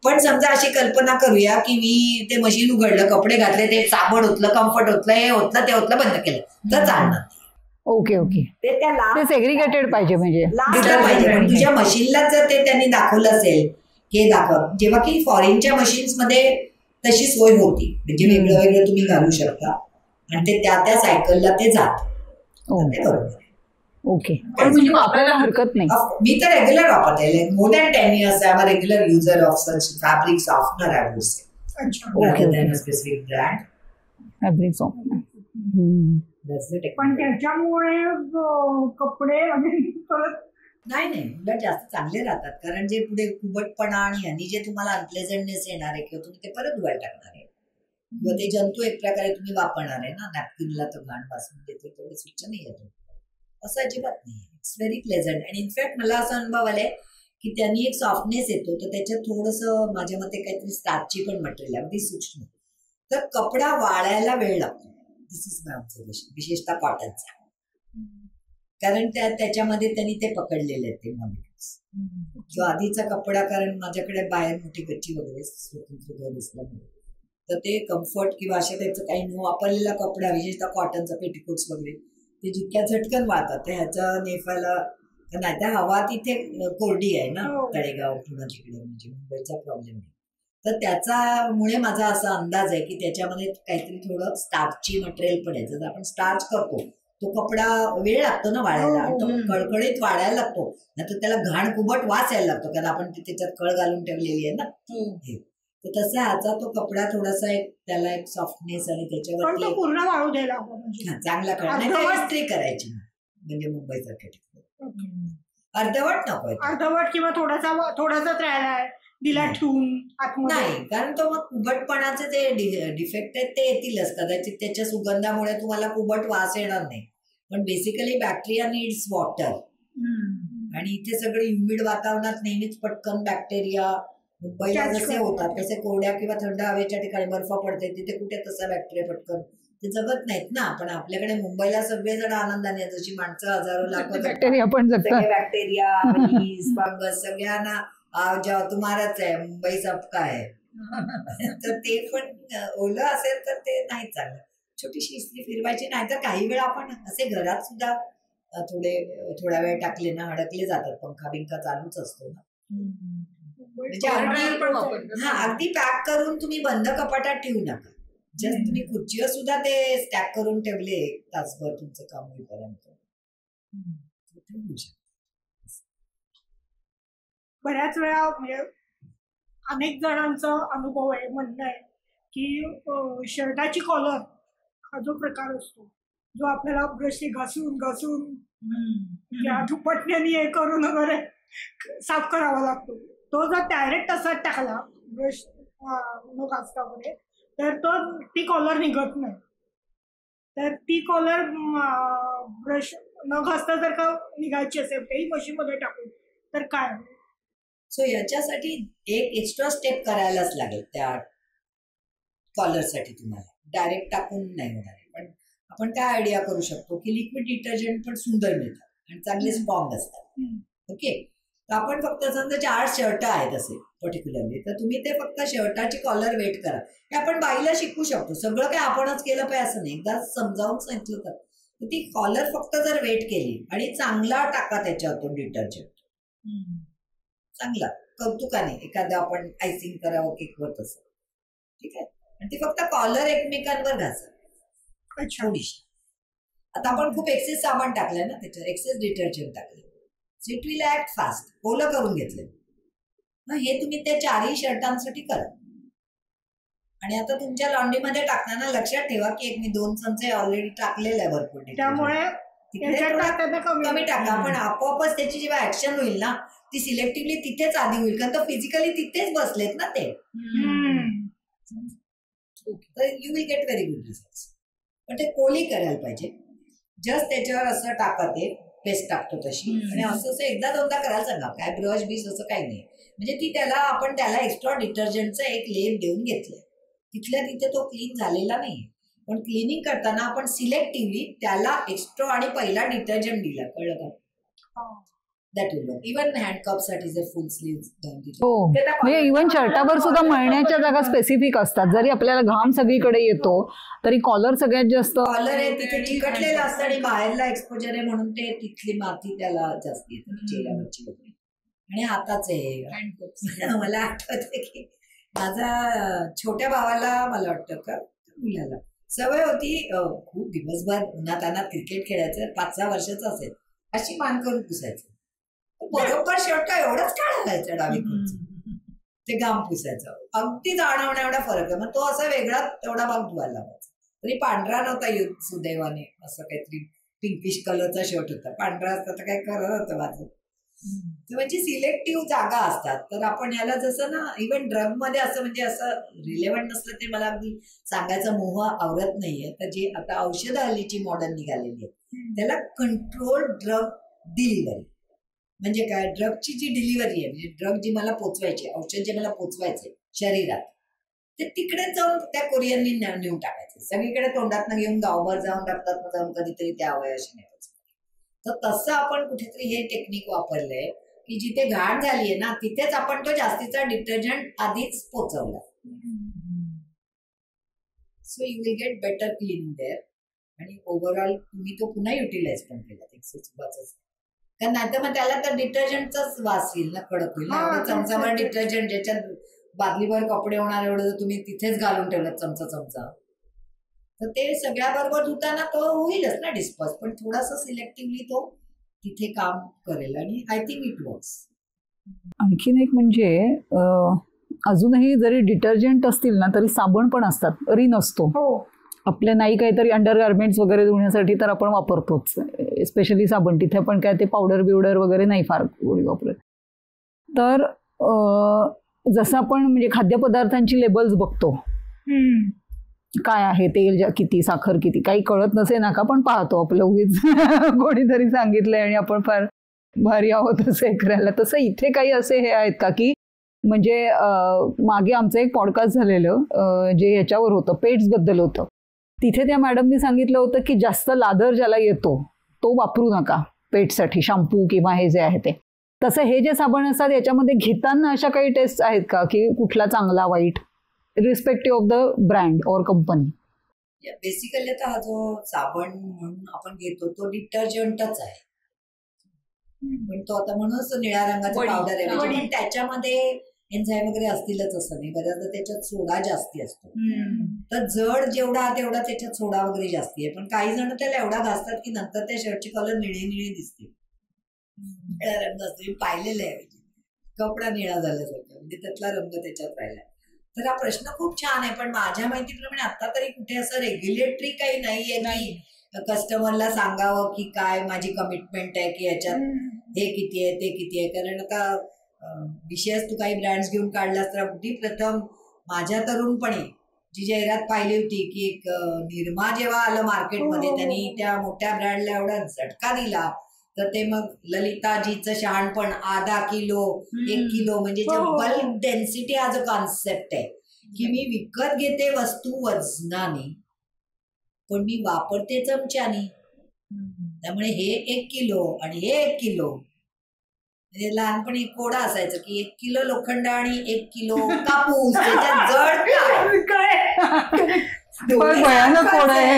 पण समजा अशी कल्पना करूया की मी ते मशीन उघडलं, कपडे घातले, ते साबण होतलं, कम्फर्ट होतलं, हे होतलं, ते होतलं, बंद केलं, तर चालणार. ओके. ते सेग्रिगेटेड पाहिजे, म्हणजे पाहिजे. पण तुझ्या मशीनला जर ते त्यांनी दाखवलं असेल, हे दाखव, जेव्हा की फॉरेनच्या मशीन्स मध्ये तशी सोय होती, म्हणजे वेगळं वेगळं तुम्ही घालू शकता आणि ते त्या सायकलला ते जात. ओके. म्हणजे आपल्याला हरकत नाही. मी तर रेग्युलर वापरते, more than 10 years I am a regular user of such fabric softener, I would say. Specific brand fabric softener. पण त्याच्यामुळे कपडे नाही उलट जास्त चांगले राहतात. कारण जे पुढे कुबटपणा आणि ह्यांनी जे तुम्हाला अनप्लेझंटनेस येणार आहे किंवा तुम्ही ते परत धुवायला टाकणार आहे किंवा ते जंतू एक प्रकारे तुम्ही वापरणार आहे ना, नॅपकिनला तर घाण वासून देते, तेवढे स्वच्छ नाही येतो, असं अजिबात नाही. It's very pleasant. आणि इनफॅक्ट मला असं अनुभव आलाय की त्यांनी एक सॉफ्टनेस येतो, तर त्याच्यात थोडंसं माझ्या मते काहीतरी स्टार्चची पण मटेरियल, अगदी सूक्ष्म, तर कपडा वाळायला वेळ लागतो. दिस इज माय ऑब्झर्वेशन, विशेषतः कॉटनचा. कारण त्याच्यामध्ये त्यांनी ते पकडलेले आहेत ते मॉलिक्युल्स. जो आधीचा कपडा, कारण माझ्याकडे बाहेर मोठी गच्ची वगैरे स्वतंत्र घर असल्यामुळे, तर ते कम्फर्ट किंवा अशा टाईपचं काही न वापरलेला कपडा, विशेषतः कॉटनचा पेटिकोट्स वगैरे, ते जितक्या झटकन वाहतात ते ह्याचा नेफायला नाही. तर हवा तिथे कोरडी आहे ना, तळेगाव पुन्हा तिकडे, म्हणजे मुंबईचा प्रॉब्लेम आहे. तर त्याच्यामुळे माझा असा अंदाज आहे की त्याच्यामध्ये काहीतरी थोडं स्टार्चची मटेरियल पण आहे. जर आपण स्टार्च करतो तो कपडा वेळ लागतो ना वाळायला, आणि तो कळकळीत वाळायला लागतो, नाही तर त्याला घाण कुबट वास यायला लागतो, कारण आपण त्याच्यात कळ घालून ठेवलेली आहे ना. तर तसा ह्याचा तो कपडा थोडासा एक त्याला एक सॉफ्टनेस, आणि त्याच्यावरती पूर्ण वाळू द्यायला चांगला कळा नाही, इस्त्री करायची म्हणजे मुंबईसारख्या ठिकाणी अर्धवट नको, अर्धवट किंवा थोडासा राहिला दिला ठेवून नाही, कारण तो मग कुबटपणाचे जे डिफेक्ट आहेत ते येतीलच कदाचित. त्याच्या सुगंधामुळे तुम्हाला कुबट वास येणार नाही, पण बेसिकली बॅक्टेरिया नीड्स वॉटर, आणि इथे सगळे ह्युमिड वातावरणात नेहमीच पटकन बॅक्टेरिया, मुंबईला जसे होतात तसे कोरड्या किंवा थंड हवेच्या ठिकाणी बर्फ पडते तिथे कुठे तसा बॅक्टेरिया पटकन ते जगत नाहीत ना. पण आपल्याकडे मुंबईला सगळेजण आनंदाने, जशी माणसं हजारो लाख बॅक्टेरिया पण जगतात, बॅक्टेरिया फंगस सगळ्यांना जेव्हा तुम्हालाच आहे, मुंबई सबका आहे. तर ते पण ओलं असेल तर ते नाही चांगलं. छोटीशी इस्त्री फिरवायची, नाही तर काही वेळा आपण असे घरात सुद्धा थोडा वेळ टाकले ना अडकले जातात, पंखा बिंखा चालूच असतो ना. म्हणजे अगदी पॅक करून तुम्ही बंद कपाटात ठेवू नका. जस्ट तुम्ही खुर्चीवर सुद्धा ते स्टॅक करून ठेवले तासभर तुमचं काम होईपर्यंत. बऱ्याच वेळा म्हणजे अनेक जणांचा अनुभव आहे, म्हणणं आहे की शर्टाची कॉलर हा जो प्रकार असतो, जो आपल्याला ब्रशने घासून त्या दुपटण्याने हे करून वगैरे साफ करावा लागतो, तो जर डायरेक्ट असा टाकला ब्रश न घासता वगैरे तर ती कॉलर निघत नाही. तर ती कॉलर ब्रश न घासता जर का निघायची असेल तेही मशीनमध्ये टाकून तर काय? सो याच्यासाठी एक एक्स्ट्रा स्टेप करायलाच लागेल त्या कॉलरसाठी. तुम्हाला डायरेक्ट टाकून नाही होणार. पण आपण काय आयडिया करू शकतो की लिक्विड डिटर्जंट पण सुंदर मिळतात आणि चांगले स्ट्रॉंग असतात. ओके, तर आपण फक्त समजा 4 शर्ट आहेत असे पर्टिक्युलरली, तर तुम्ही ते फक्त शर्टाची कॉलर वेट करा. हे आपण बाईला शिकू शकतो. सगळं काय आपणच केलं पाहिजे असं नाही. एकदा समजावून सांगितलं तर ती कॉलर फक्त जर वेट केली आणि चांगला टाका त्याच्यातून डिटर्जंट, चांगला कौतुकाने एखादं आपण आयसिंग करावं केकवर तसं, ठीक आहे. आणि ती फक्त कॉलर एकमेकांवर घासा थोडीशी. आता आपण खूप एक्सेस सामान टाकलंय ना, त्याच्यात एक्सेस डिटर्जंट टाकलं, so it will act fast. ओलं करून घेतलं हे तुम्ही त्या 4ही शर्टांसाठी करा. आणि आता तुमच्या लॉन्ड्रीमध्ये टाकताना लक्षात ठेवा की मी 2 चमचे ऑलरेडी टाकलेला आहे भरपूर, त्यामुळे कमी टाका. पण आपोआपच त्याची जेव्हा ऍक्शन होईल ना ती सिलेक्टिव्हली तिथेच आधी होईल, कारण तो फिजिकली तिथेच बसलेत ना ते. तर you will get very good result. पण ते कोली करायला पाहिजे. जस्ट त्याच्यावर असं टाका, ते पेस्ट टाकतो तशी, आणि असं एकदा दोनदा करायला सांगा. काय ब्रश बीस असं काही नाही. म्हणजे आपण त्याला एक्स्ट्रा डिटर्जंटचं एक लेप देऊन घेतलंय. तिथल्या तिथे तो क्लीन झालेला नाही. पण क्लिनिंग करताना आपण सिलेक्टिव्हली त्याला एक्स्ट्रा आणि पहिला डिटर्जंट दिला, कळलं का? That will work. इव्हन हँडकपसाठी जर फुल स्लीव्ह, म्हणजे इव्हन शर्टावर सुद्धा मळण्याच्या जागा स्पेसिफिक असतात. जरी आपल्याला घाम सगळीकडे येतो तरी कॉलर सगळ्यात जास्त, कॉलर आहे तिथे चिकटलेलं असतं आणि बाहेरला एक्सपोजर आहे म्हणून ते तिथली माती त्याला जास्त येते चेहऱ्यावरची वगैरे. आणि हाताचे मला आठवते की माझा छोट्या भावाला, मला वाटतं का मुलाला सवय होती खूप दिवसभर उन्हात आणा क्रिकेट खेळायचं, 5-6 वर्षाचं असेल, अशी मान करून पुसायचं. बरोबर शर्ट का एवढंच काढायचं डावीकडचं, ते घाम पुसायचं. अगदी जाणवण्या एवढा फरक आहे. मग तो असा वेगळा तेवढा भाग धुवायला लावायचा. तरी पांढरा नव्हता सुदैवाने, असं काहीतरी पिंकिश कलरचा शर्ट होता. पांढरा असता तर काय करत होतं माझं. म्हणजे सिलेक्टिव्ह जागा असतात. तर आपण याला जसं ना, इव्हन ड्रग मध्ये असं म्हणजे असं रिलेव्हंट नसलं ते मला अगदी सांगायचा मोह आवरत नाहीये. तर जे आता औषधं हल्लीची मॉडर्न निघालेली आहेत त्याला कंट्रोल ड्रग डिलिव्हरी, म्हणजे काय, ड्रगची जी डिलिव्हरी आहे, म्हणजे ड्रग जी मला पोचवायची, औषध जे मला पोचवायचे शरीरात, ते तिकडे जाऊन त्या कोरियननी नेऊन टाकायचं. सगळीकडे तोंडात घेऊन गावभर जाऊन रक्तात जाऊन कधीतरी त्या अवयवाशी नाही. तर तसं आपण कुठेतरी हे टेक्निक वापरलंय की जिथे घाण झालीये ना तिथेच आपण तो जास्तीचा डिटर्जंट आधीच पोचवला. So you will get better clean there आणि ओव्हरऑल तुम्ही तो पुन्हा युटिलाइज पण केला कारण नाहीतर मग त्याला तर डिटर्जंटचाच वास येईल ना, कडक होईल ना. चमचाभर डिटर्जंट ज्याच्यात बादलीभर कपडे होणार एवढं जर तुम्ही तिथेच घालून ठेवलं चमचा तर ते सगळ्या बरोबर धुताना तो होईलच ना डिस्पर्स, पण थोडासा सिलेक्टिव्हली तो तिथे काम करेल आणि आय थिंक इट वर्क्स. आणखीन एक म्हणजे अजूनही जरी डिटर्जंट असतील ना तरी साबण पण असतात, रिन असतो. आपल्या नाही काहीतरी अंडर गार्मेंट्स वगैरे धुण्यासाठी तर आपण वापरतोच स्पेशली साबण. तिथे पण काय ते पावडर बिवडर वगैरे नाही फार गोळी वापरत. तर जसं आपण म्हणजे खाद्यपदार्थांची लेबल्स बघतो, काय आहे तेल किती, साखर किती, काही कळत नसे ना का पण पाहतो आपलं उगीच कोणीतरी सांगितलंय आणि आपण फार भारी आहोत असं करायला. तसं इथे काही असे हे आहेत का की म्हणजे मागे आमचं एक पॉडकास्ट झालेलं जे याच्यावर होतं, पेट्स बद्दल होतं. तिथे त्या मॅडमनी सांगितलं होतं की जास्त लादर ज्याला येतो तो वापरू नका पेटसाठी, शॅम्पू किंवा हे जे आहे ते. तसं हे जे साबण असतात याच्यामध्ये घेताना अशा काही टेस्ट आहेत का की कुठला चांगला वाईट, रिस्पेक्टिव्ह ऑफ द ब्रँड और कंपनी? बेसिकली आता हा जो साबण म्हणून आपण घेतो तो डिटर्जंटच आहे, पण तो आता म्हणूनच निळ्या रंगाचा पावडर आहे, पण त्याच्यामध्ये एन्झाईम वगैरे असतीलच असं नाही. बऱ्याचदा त्याच्यात सोडा जास्ती असतो, तर जड जेवढा तेवढा त्याच्यात सोडा वगैरे जास्ती आहे. पण काही जण त्याला एवढा घासतात की नंतर त्या शर्टची कलर निळे दिसते, निळा रंग असतो. मी पाहिलेलं आहे, कपडा निळा झाल्यासारखा, म्हणजे त्यातला रंग त्याच्यात राहिला. तर हा प्रश्न खूप छान आहे, पण माझ्या माहितीप्रमाणे आता तरी कुठे असं रेग्युलेटरी काही नाहीये की कस्टमरला सांगावं की काय माझी कमिटमेंट आहे की याच्यात हे किती आहे ते किती आहे. कारण आता विशेष तू काही ब्रँड्स घेऊन काढलास तर अगदी प्रथम माझ्या तरुणपणी जी जाहिरात पाहिली होती की एक निरमा जेव्हा आलं मार्केटमध्ये त्यांनी त्या मोठ्या ब्रँडला एवढा झटका दिला, तर ते मग ललिताजीचं शहाणपण, आधा किलो 1 किलो म्हणजे जे बल्क डेन्सिटी हा जो कॉन्सेप्ट आहे की मी विकत घेते वस्तू वजनाने पण मी वापरते चमच्याने. त्यामुळे हे 1 किलो आणि हे 1 किलो, म्हणजे लहानपणी कोडा असायचं की 1 किलो लोखंड आणि 1 किलो कापूस, त्याच्यात जड काय भयानक कोड आहे.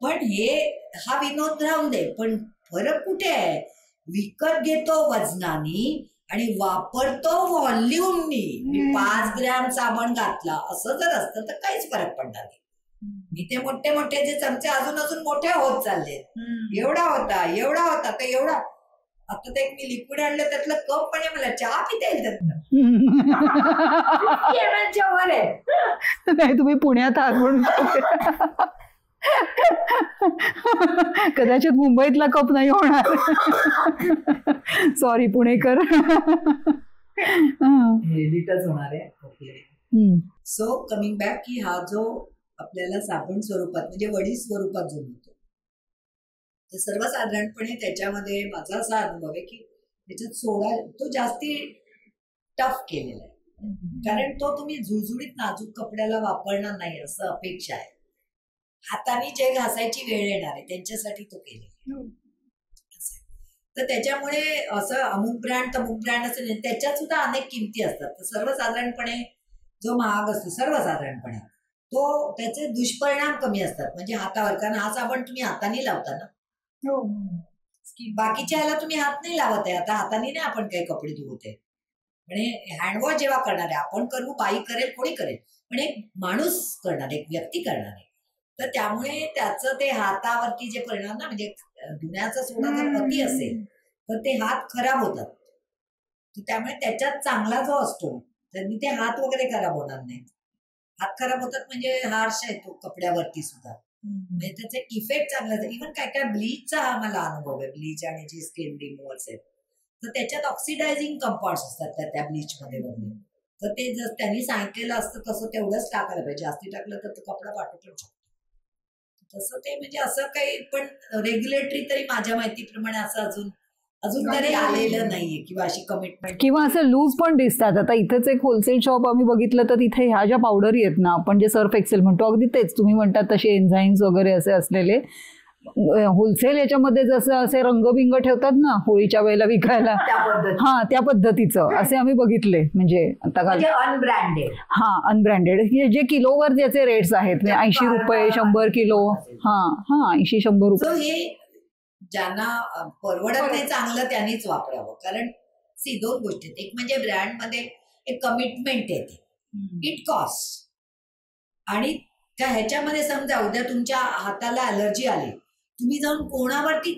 पण हे हा विनोद राहून दे, पण फरक कुठे आहे? विकत घेतो वजनानी आणि वापरतो व्हॉल्यूमनी. मी 5 ग्रॅम साबण घातला असं जर असतं तर काहीच फरक पडणार नाही. मी ते मोठे मोठे जे चमचे अजून मोठे होत चालले, एवढा होता तर एवढा. आता ते मी लिक्विड आणलं त्यातलं कप पण मला चहा पिता येईल त्यातलं. नाही तुम्ही पुण्यात आहात म्हणून कदाचित मुंबईतला कप नाही होणार. सॉरी पुणेकर. एडिटच होणार आहे. सो कमिंग बॅक की हा जो आपल्याला साबण स्वरूपात म्हणजे वडी स्वरूपात जो मिळतो तर सर्वसाधारणपणे त्याच्यामध्ये माझा असा अनुभव आहे की त्याच्यात सोडा तो जास्ती टफ केलेला आहे, कारण तो तुम्ही झुळझुळीत नाजूक कपड्याला वापरणार नाही असं अपेक्षा आहे. हाताने जे घासायची वेळ येणार आहे त्यांच्यासाठी तो केलेला. तर त्याच्यामुळे असं अमुक ब्रँड तमुक ब्रँड असं नाही, त्याच्यात सुद्धा अनेक किमती असतात. तर सर्वसाधारणपणे जो महाग असतो सर्वसाधारणपणे तो त्याचे दुष्परिणाम कमी असतात. म्हणजे हातावर, कारण हा साबण तुम्ही हाताने लावता ना, बाकीच्या ह्याला तुम्ही हात नाही लावत आहे. आता हाताने नाही आपण काही कपडे धुवत आहे, म्हणजे हँडवॉश जेव्हा करणार आहे आपण करू, बाई करेल, कोणी करेल, पण एक माणूस करणार, एक व्यक्ती करणार आहे. तर त्यामुळे त्याचं ते हातावरती जे परिणाम ना, म्हणजे धुण्याचा सोडा जर अति असेल तर ते हात खराब होतात. त्यामुळे त्याच्यात चांगला जो असतो त्यांनी ते हात वगैरे खराब होणार नाहीत. हात खराब होतात म्हणजे हार्श आहे तो कपड्यावरती सुद्धा, म्हणजे त्याचे इफेक्ट चांगला. इव्हन काय ब्लीचचा हा मला अनुभव आहे, ब्लीच आणि जे स्किन रिमूव्हर्स आहेत तर त्याच्यात ऑक्सिडायझिंग कंपाऊंड्स असतात त्या ब्लीच मध्ये वगैरे. तर ते जर त्यांनी सांगितलेलं असतं तसं तेवढंच टाकायला पाहिजे. जास्ती टाकलं तर तो कपडा फाटू पण शकतो. तसं ते म्हणजे असं काही, पण रेग्युलेटरी तरी माझ्या माहितीप्रमाणे असं अजून अजून तरी आलेलं नाहीये किंवा अशी कमिटमेंट. किंवा असं लूज पण दिसतात. आता इथेच एक होलसेल शॉप आम्ही बघितलं तर तिथे ह्या ज्या पावडरी आहेत ना, आपण जे सर्फ एक्सेल म्हणतो अगदी तेच तुम्ही म्हणतात तसे एन्झाईम्स वगैरे असे असलेले होलसेल याच्यामध्ये जसं असे रंगबिंग ठेवतात ना होळीच्या वेळेला विकायला, त्या पद्धतीचं असे आम्ही बघितले. म्हणजे आता अनब्रँडेड. अनब्रँडेड जे किलोवर ज्याचे रेट्स आहेत 80 रुपये 100 किलो. 80-100 रुपये. हे ज्यांना परवडत नाही चांगलं त्यांनीच वापरावं. कारण दोन गोष्टी आहेत. एक म्हणजे ब्रँडमध्ये एक कमिटमेंट येते, इट कॉस्ट. आणि त्या ह्याच्यामध्ये समजा उद्या तुमच्या हाताला अलर्जी आली, तुम्ही जाऊन कोणावरती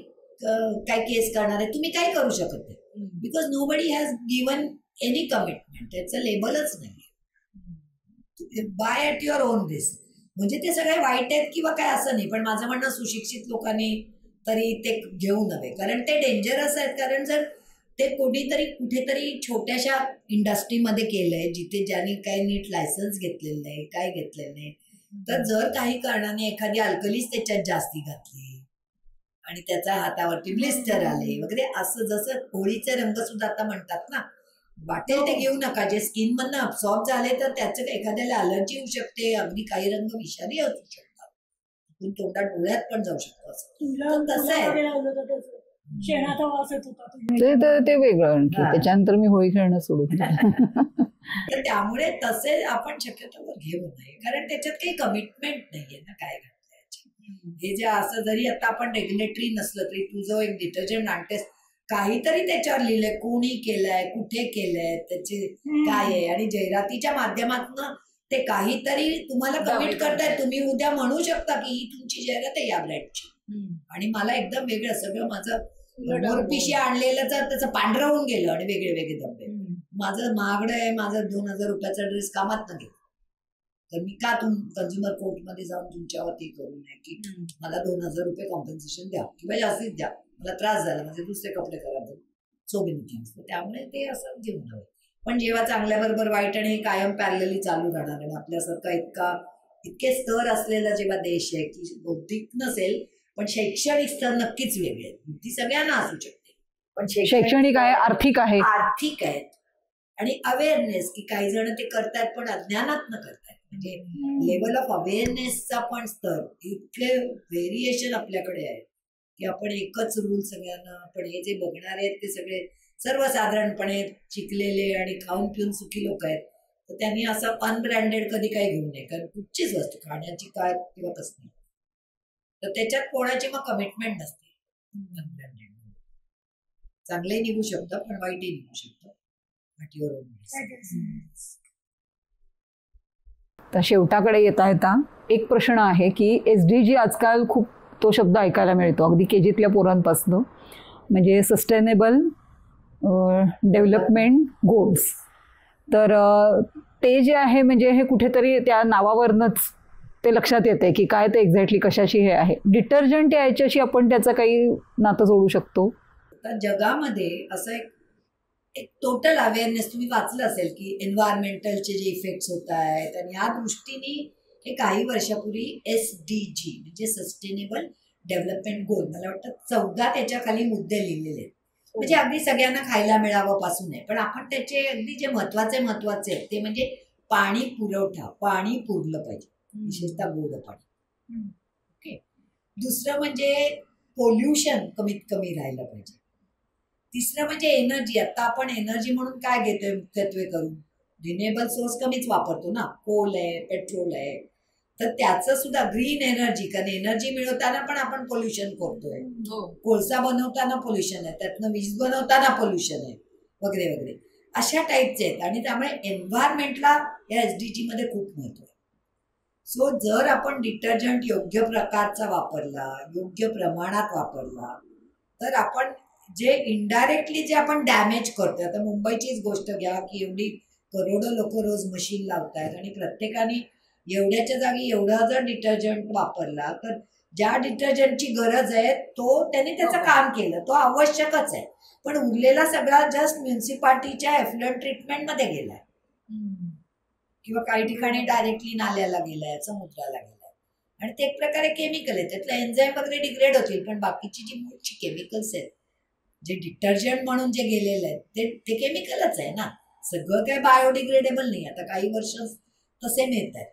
काय केस करणार आहे? तुम्ही काही करू शकत नाही. Because nobody has given any commitment. त्याचं लेबलच नाही. Buy at your own risk. म्हणजे ते सगळे वाईट आहेत किंवा काय असं नाही, पण माझं म्हणणं सुशिक्षित लोकांनी तरी ते घेऊ नये. कारण ते डेंजरस आहेत. कारण जर ते कोणीतरी कुठेतरी छोट्याशा इंडस्ट्रीमध्ये केलंय, जिथे ज्यांनी काही नीट लायसन्स घेतलेलं नाही, काय घेतलेलं नाही, तर जर काही कारणाने एखादी अल्कलीच त्याच्यात जास्ती घातली आणि त्याच्या हातावरती ब्लिस्टर आले वगैरे, असं जसं होळीचे रंग सुद्धा आता म्हणतात ना, वाटेल ते घेऊ नका. जे स्किन मधनं अब्सॉर्ब झाले तर त्याचं एखाद्याला अलर्जी होऊ शकते. अगदी काही रंग विषारी असू शकतात, तोंडात डोळ्यात पण जाऊ शकतो. असं तसं आहे. शेणाचा वास येत होता ते वेगळं आणखी. त्याच्यानंतर मी होळी खेळणं सोडून तर त्यामुळे तसे आपण शक्यतोवर घेऊ नये. कारण त्याच्यात काही कमिटमेंट नाहीये ना काय घातलं. हे जे असं जरी आता आपण रेग्युलेटरी नसलं तरी तू जो एक डिटर्जंट आणतेस काहीतरी त्याच्यावर लिहिलंय, कोणी केलंय, कुठे केलंय, त्याचे काय आहे. आणि जाहिरातीच्या माध्यमातून ते काहीतरी तुम्हाला कमिट करतायत. तुम्ही उद्या म्हणू शकता की ही तुमची जाहिरात आहे या ब्रँडची. आणि मला एकदम वेगळं सगळं माझं मोरपिशी आणलेलं तर त्याचं पांढरं होऊन गेलं आणि वेगळे वेगळे धब्बे. माझं महागडं आहे, माझं 2000 रुपयाचा ड्रेस कामात न घेतला तर मी का कन्झ्युमर कोर्टमध्ये जाऊन तुमच्यावरती करू नये की मला 2000 रुपये कॉम्पन्सेशन द्या किंवा जास्तीच द्या, मला त्रास झाला, म्हणजे दुसरे कपडे खराब झाले, सो मेनी थिंग्स. त्यामुळे ते असं घेऊ नये. पण जेव्हा चांगल्याबरोबर वाईट आणि हे कायम पॅरलली चालू राहणार. आणि आपल्यासारखा इतके स्तर असलेला जेव्हा देश आहे की बौद्धिक नसेल पण शैक्षणिक स्तर नक्कीच वेगळे आहेत. ती सगळ्यांना असू शकते, पण शैक्षणिक आहे, आर्थिक आहेत. आणि अवेअरनेस की काही जण ते करतात पण अज्ञानात न करतात. म्हणजे लेवल ऑफ अवेअरनेसचा पण स्तर इतके व्हेरिएशन आपल्याकडे आहे की आपण एकच रूल सगळ्यांना. पण हे जे बघणार आहेत ते सगळे सर्वसाधारणपणे शिकलेले आणि खाऊन पिऊन सुखी लोक आहेत. तर त्यांनी असं अनब्रँडेड कधी काही घेऊ नये. कारण कुठचीच वस्तू खाण्याची काय किंवा कसली तर त्याच्यात कोणाची मग कमिटमेंट नसते. अनब्रँडेड चांगलंही निघू शकतं पण वाईटही निघू शकतं. तर शेवटाकडे येता येता एक प्रश्न आहे की SDG आजकाल खूप तो शब्द ऐकायला मिळतो अगदी केजीतल्या पोरांपासून. म्हणजे सस्टेनेबल डेव्हलपमेंट गोल्स. तर ते जे आहे म्हणजे हे कुठेतरी त्या नावावरनच ते लक्षात येते की काय ते एक्झॅक्टली कशाशी हे आहे. डिटर्जंट याच्याशी आपण त्याचं काही नातं जोडू शकतो. तर जगामध्ये असं एक टोटल अवेअरनेस तुम्ही वाचलं असेल की एन्व्हायरमेंटलचे जे इफेक्ट्स होत आहेत आणि या दृष्टीने हे काही वर्षापूर्वी SDG म्हणजे सस्टेनेबल डेव्हलपमेंट गोल मला वाटतं 14 त्याच्या खाली मुद्दे लिहिलेले आहेत. म्हणजे अगदी सगळ्यांना खायला मिळावं पासून आहे. पण आपण त्याचे अगदी जे महत्वाचे आहेत ते म्हणजे पाणी पुरवठा, पाणी पुरलं पाहिजे, विशेषतः गोड पाणी. ओके. दुसरं म्हणजे पोल्युशन कमीत कमी राहिलं पाहिजे. तिसरं म्हणजे एनर्जी. आता आपण एनर्जी म्हणून काय घेतोय मुख्यत्वे करून रिन्युएबल सोर्स कमीच वापरतो ना, कोल आहे, पेट्रोल आहे. तर त्याचं सुद्धा ग्रीन एनर्जी, कारण एनर्जी मिळवताना पण आपण पोल्युशन करतोय. कोळसा बनवताना पोल्युशन आहे, त्यातनं वीज बनवताना पोल्युशन आहे वगैरे वगैरे अशा टाईपचे आहेत. आणि त्यामुळे एन्व्हायरमेंटला या SDG मध्ये खूप महत्व आहे. सो जर आपण डिटर्जंट योग्य प्रकारचा वापरला, योग्य प्रमाणात वापरला तर आपण जे इनडायरेक्टली जे आपण डॅमेज करतोय. आता मुंबईचीच गोष्ट घ्या की एवढी करोडो लोक रोज मशीन लावतायत आणि प्रत्येकाने एवढ्याच्या जागी एवढा जर डिटर्जंट वापरला तर ज्या डिटर्जंटची गरज आहे तो त्यांनी त्याचं काम केलं, तो आवश्यकच आहे. पण उरलेला सगळा जस्ट म्युन्सिपाल्टीच्या एफ्लुएंट ट्रीटमेंटमध्ये गेलाय किंवा काही ठिकाणी डायरेक्टली नाल्याला गेलाय, समुद्राला गेलाय. आणि ते एक प्रकारे केमिकल आहे, त्यातलं एन्झाईम वगैरे डिग्रेड होतील पण बाकीची जी मूळची केमिकल्स आहेत जे डिटर्जंट म्हणून जे गेलेलं आहे ते केमिकलच आहे ना. सगळं काही बायोडिग्रेडेबल नाही. आता काही वर्ष तसे मिळत आहेत.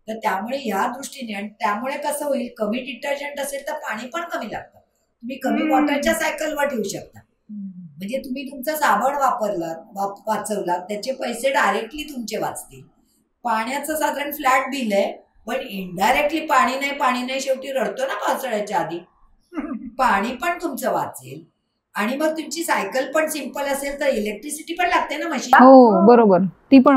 तर त्यामुळे या दृष्टीने, आणि त्यामुळे कसं होईल, कमी डिटर्जंट असेल तर पाणी पण कमी लागतं. तुम्ही कमी वॉटरच्या सायकलवर ठेवू शकता. म्हणजे तुम्ही तुमचा साबण वाचवला, त्याचे पैसे डायरेक्टली तुमचे वाचतील. पाण्याचं साधारण फ्लॅट बिल आहे, पण इनडायरेक्टली पाणी नाही शेवटी रडतो ना पावसाळ्याच्या आधी. पाणी पण तुमचं वाचेल आणि मग तुमची सायकल पण सिंपल असेल तर इलेक्ट्रिसिटी पण लागते ना मशीन. हो बरोबर, ती पण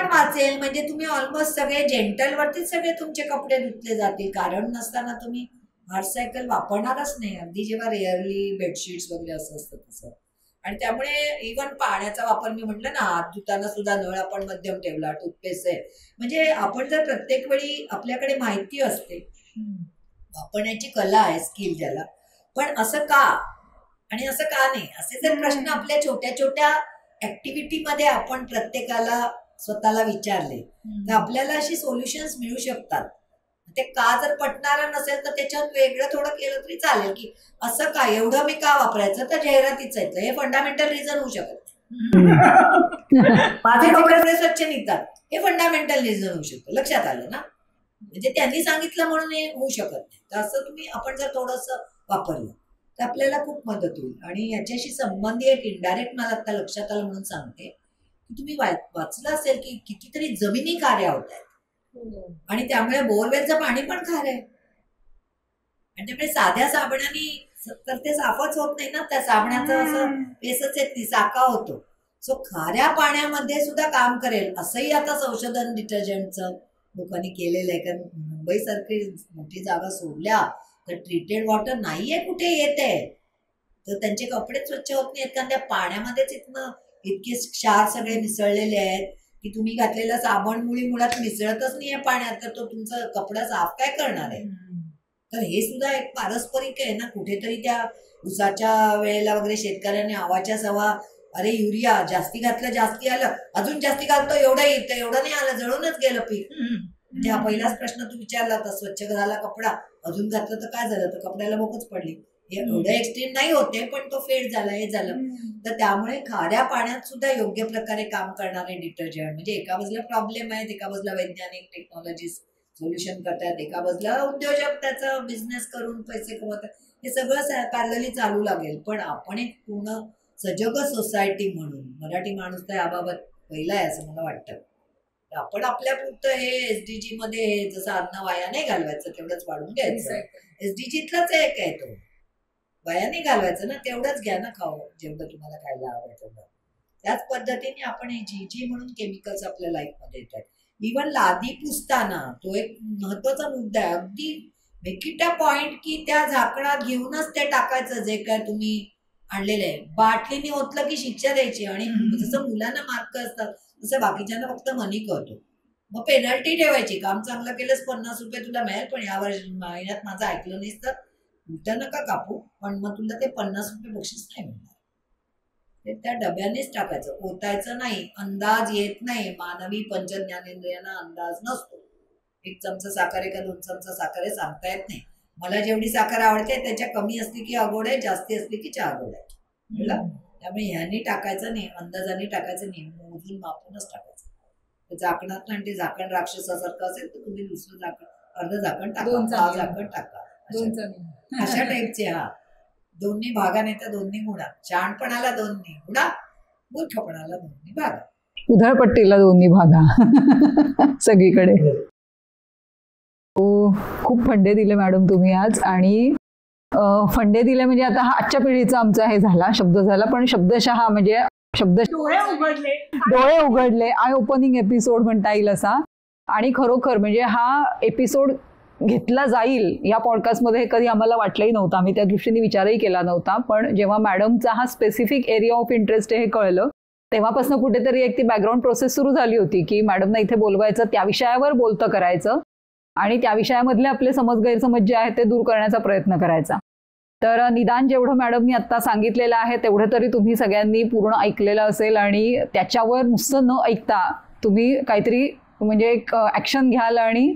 वाचेल. म्हणजे तुम्ही ऑलमोस्ट सगळे जेंटल वरतीच सगळे तुमचे कपडे धुतले जातील. कारण नसताना तुम्ही हार्ड सायकल वापरणारच नाही. अगदी जेव्हा रेअरली बेडशीट्स वगैरे असं असतं तसं. आणि त्यामुळे इव्हन पाण्याचा वापर, मी म्हटलं ना, हात धुताना सुद्धा नळ आपण मध्यम ठेवला, टूथपेस्ट आहे. म्हणजे आपण जर प्रत्येक वेळी, आपल्याकडे माहिती असते, वापरण्याची कला आहे, स्किल ज्याला, पण असं का आणि असं का नाही, असे जर प्रश्न आपल्या छोट्या छोट्या ऍक्टिव्हिटीमध्ये आपण प्रत्येकाला स्वतःला विचारले तर आपल्याला अशी सोल्युशन्स मिळू शकतात. ते का जर पटणारं नसेल तर त्याच्यात वेगळं थोडं केलं तरी चालेल, की असं का, एवढं मी का वापरायचं, तर जाहिरातीचं येतं, हे फंडामेंटल रिझन होऊ शकत. माझे कपडे स्वच्छ निघतात, हे फंडामेंटल रिझन होऊ शकतं. लक्षात आलं ना? म्हणजे त्यांनी सांगितलं म्हणून हे होऊ शकत नाही. तर असं आपण जर थोडंसं वापरलं तर आपल्याला खूप मदत होईल. आणि याच्याशी संबंधी एक इनडायरेक्ट मला आता लक्षात आलं म्हणून सांगते, की तुम्ही वाचलं असेल की कितीतरी जमिनी खाऱ्या होत आहेत आणि त्यामुळे बोरवेलचं पाणी पण खारं आहे. आणि त्यामुळे साध्या साबणाने तर ते साफच होत नाही ना, त्या साबणाचं असं पेसच येत नाही, साका होतो. सो खाऱ्या पाण्यामध्ये सुद्धा काम करेल असंही आता संशोधन डिटर्जंटचं लोकांनी केलेलं आहे. कारण मुंबईसारखी मोठी जागा सोडल्या तर ट्रीटेड वॉटर नाहीये कुठे येत आहे, तर त्यांचे कपडे स्वच्छ होत नाहीत. कारण त्या पाण्यामध्येच इतके क्षार सगळे मिसळलेले आहेत की तुम्ही घातलेला साबण मुळात मिसळतच नाहीये पाण्यात, तर तो तुमचा कपडा साफ काय करणार आहे. तर हे सुद्धा एक पारस्परिक आहे ना. कुठेतरी त्या उसाच्या वेळेला वगैरे शेतकऱ्यांनी आवाच्या सवा, अरे युरिया जास्ती घातलं, जास्ती आलं, अजून जास्ती घालतो, एवढं येतं, एवढं नाही आलं, जळूनच गेलं पीक. म्हणजे हा पहिलाच प्रश्न तू विचारला होता, स्वच्छ झाला कपडा, अजून घातलं तर काय झालं, तर कपड्याला बोकच पडली. एवढं एक्सट्रीम नाही होते, पण तो फेड झाला, हे झालं. तर त्यामुळे खाऱ्या पाण्यात सुद्धा योग्य प्रकारे काम करणारे डिटर्जंट, म्हणजे एका बाजूला प्रॉब्लेम आहेत, एका बाजूला वैज्ञानिक टेक्नॉलॉजी सोल्युशन करतात, एका बाजूला उद्योजक त्याचा बिझनेस करून पैसे कमवतात. हे सगळं पॅरलली चालू लागेल. पण आपण एक पूर्ण सजग सोसायटी म्हणून, मराठी माणूस तर याबाबत पहिला आहे असं मला वाटतं. आपण आपल्या पुरतं हे एसडीजी मध्ये जसं अन्न वाया नाही घालवायचं तेवढंच वाढून घ्यायचं. एसडीजीतलाच एक आहे तो, वाया नाही घालवायचं ना, तेवढंच घ्या ना, खावं जेवढं तुम्हाला खायला हवं तेवढं. त्याच पद्धतीने आपण हे जी म्हणून केमिकल्स आपल्या लाईफमध्ये येतात. इव्हन लादी पुसताना तो एक महत्वाचा मुद्दा आहे. अगदी बेकिटा पॉइंट की त्या झाकणात घेऊनच ते टाकायचं जे काय तुम्ही आणलेलं आहे. बाटलीने ओतलं की शिक्षा द्यायची. आणि जसं मुलांना मार्क असतात तसं बाकीच्यांना फक्त मनी करतो. मग पेनल्टी ठेवायची, काम चांगलं केलंच 50 रुपये तुला मिळेल, पण या महिन्यात माझं ऐकलं नाहीस तर उलट नका कापू, पण मग तुला ते 50 रुपये बक्षीस नाही मिळणार. ते त्या डब्यानेच टाकायचं, ओतायचं नाही. अंदाज येत नाही, मानवी पंचज्ञानेंद्रियांना अंदाज नसतो. 1 चमचा साखर आहे का 2 चमचा साखर आहे सांगता येत नाही. मला जेवढी साखर आवडते त्याच्या कमी असली की अगोड आहे, जास्ती असली की चहा गोड आहे. त्यामुळे ह्यानी टाकायचं नाही, अंदाजाने टाकायचं नाही, मोजून मापूनच टाकायचं. झाकणात, आणि ते झाकण राक्षसासारखं असेल तर तुम्ही दुसरं झाकण, अर्ध झाकण टाका, झाकण टाका, अशा टाईपचे. हा, दोन्ही भागा नाही तर दोन्ही गुणा. शहाणपणाला दोन्ही गुणा, मूर्खपणाला दोन्ही भागा, उधळपट्टीला दोन्ही भागा सगळीकडे. खूप फंडे दिले मॅडम तुम्ही आज. आणि फंडे दिले म्हणजे आता हा आजच्या पिढीचा आमचा हे झाला, शब्द झाला, पण शब्दशः म्हणजे डोळे उघडले, आय ओपनिंग एपिसोड म्हणता येईल असा. आणि खरोखर म्हणजे हा एपिसोड घेतला जाईल या पॉडकास्टमध्ये हे कधी आम्हाला वाटलंही नव्हतं, आम्ही त्या दृष्टीने विचारही केला नव्हता. पण जेव्हा मॅडमचा हा स्पेसिफिक एरिया ऑफ इंटरेस्ट हे कळलं तेव्हापासून कुठेतरी एक ती बॅकग्राऊंड प्रोसेस सुरू झाली होती की मॅडमना इथे बोलवायचं, त्या विषयावर बोलतं करायचं आणि त्या विषयामधले आपले समज गैरसमज जे आहेत ते दूर करण्याचा प्रयत्न करायचा. तर निदान जेवढं मॅडमनी आत्ता सांगितलेलं आहे तेवढं तरी तुम्ही सगळ्यांनी पूर्ण ऐकलेलं असेल आणि त्याच्यावर नुसतं न ऐकता तुम्ही काहीतरी म्हणजे एक ॲक्शन घ्याल आणि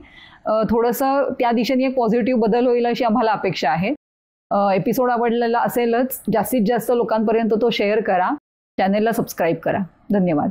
थोडंसं त्या दिशेने एक पॉझिटिव्ह बदल होईल अशी आम्हाला अपेक्षा आहे. एपिसोड आवडलेला असेलच, जास्तीत जास्त लोकांपर्यंत तो शेअर करा, चॅनेलला सबस्क्राईब करा. धन्यवाद.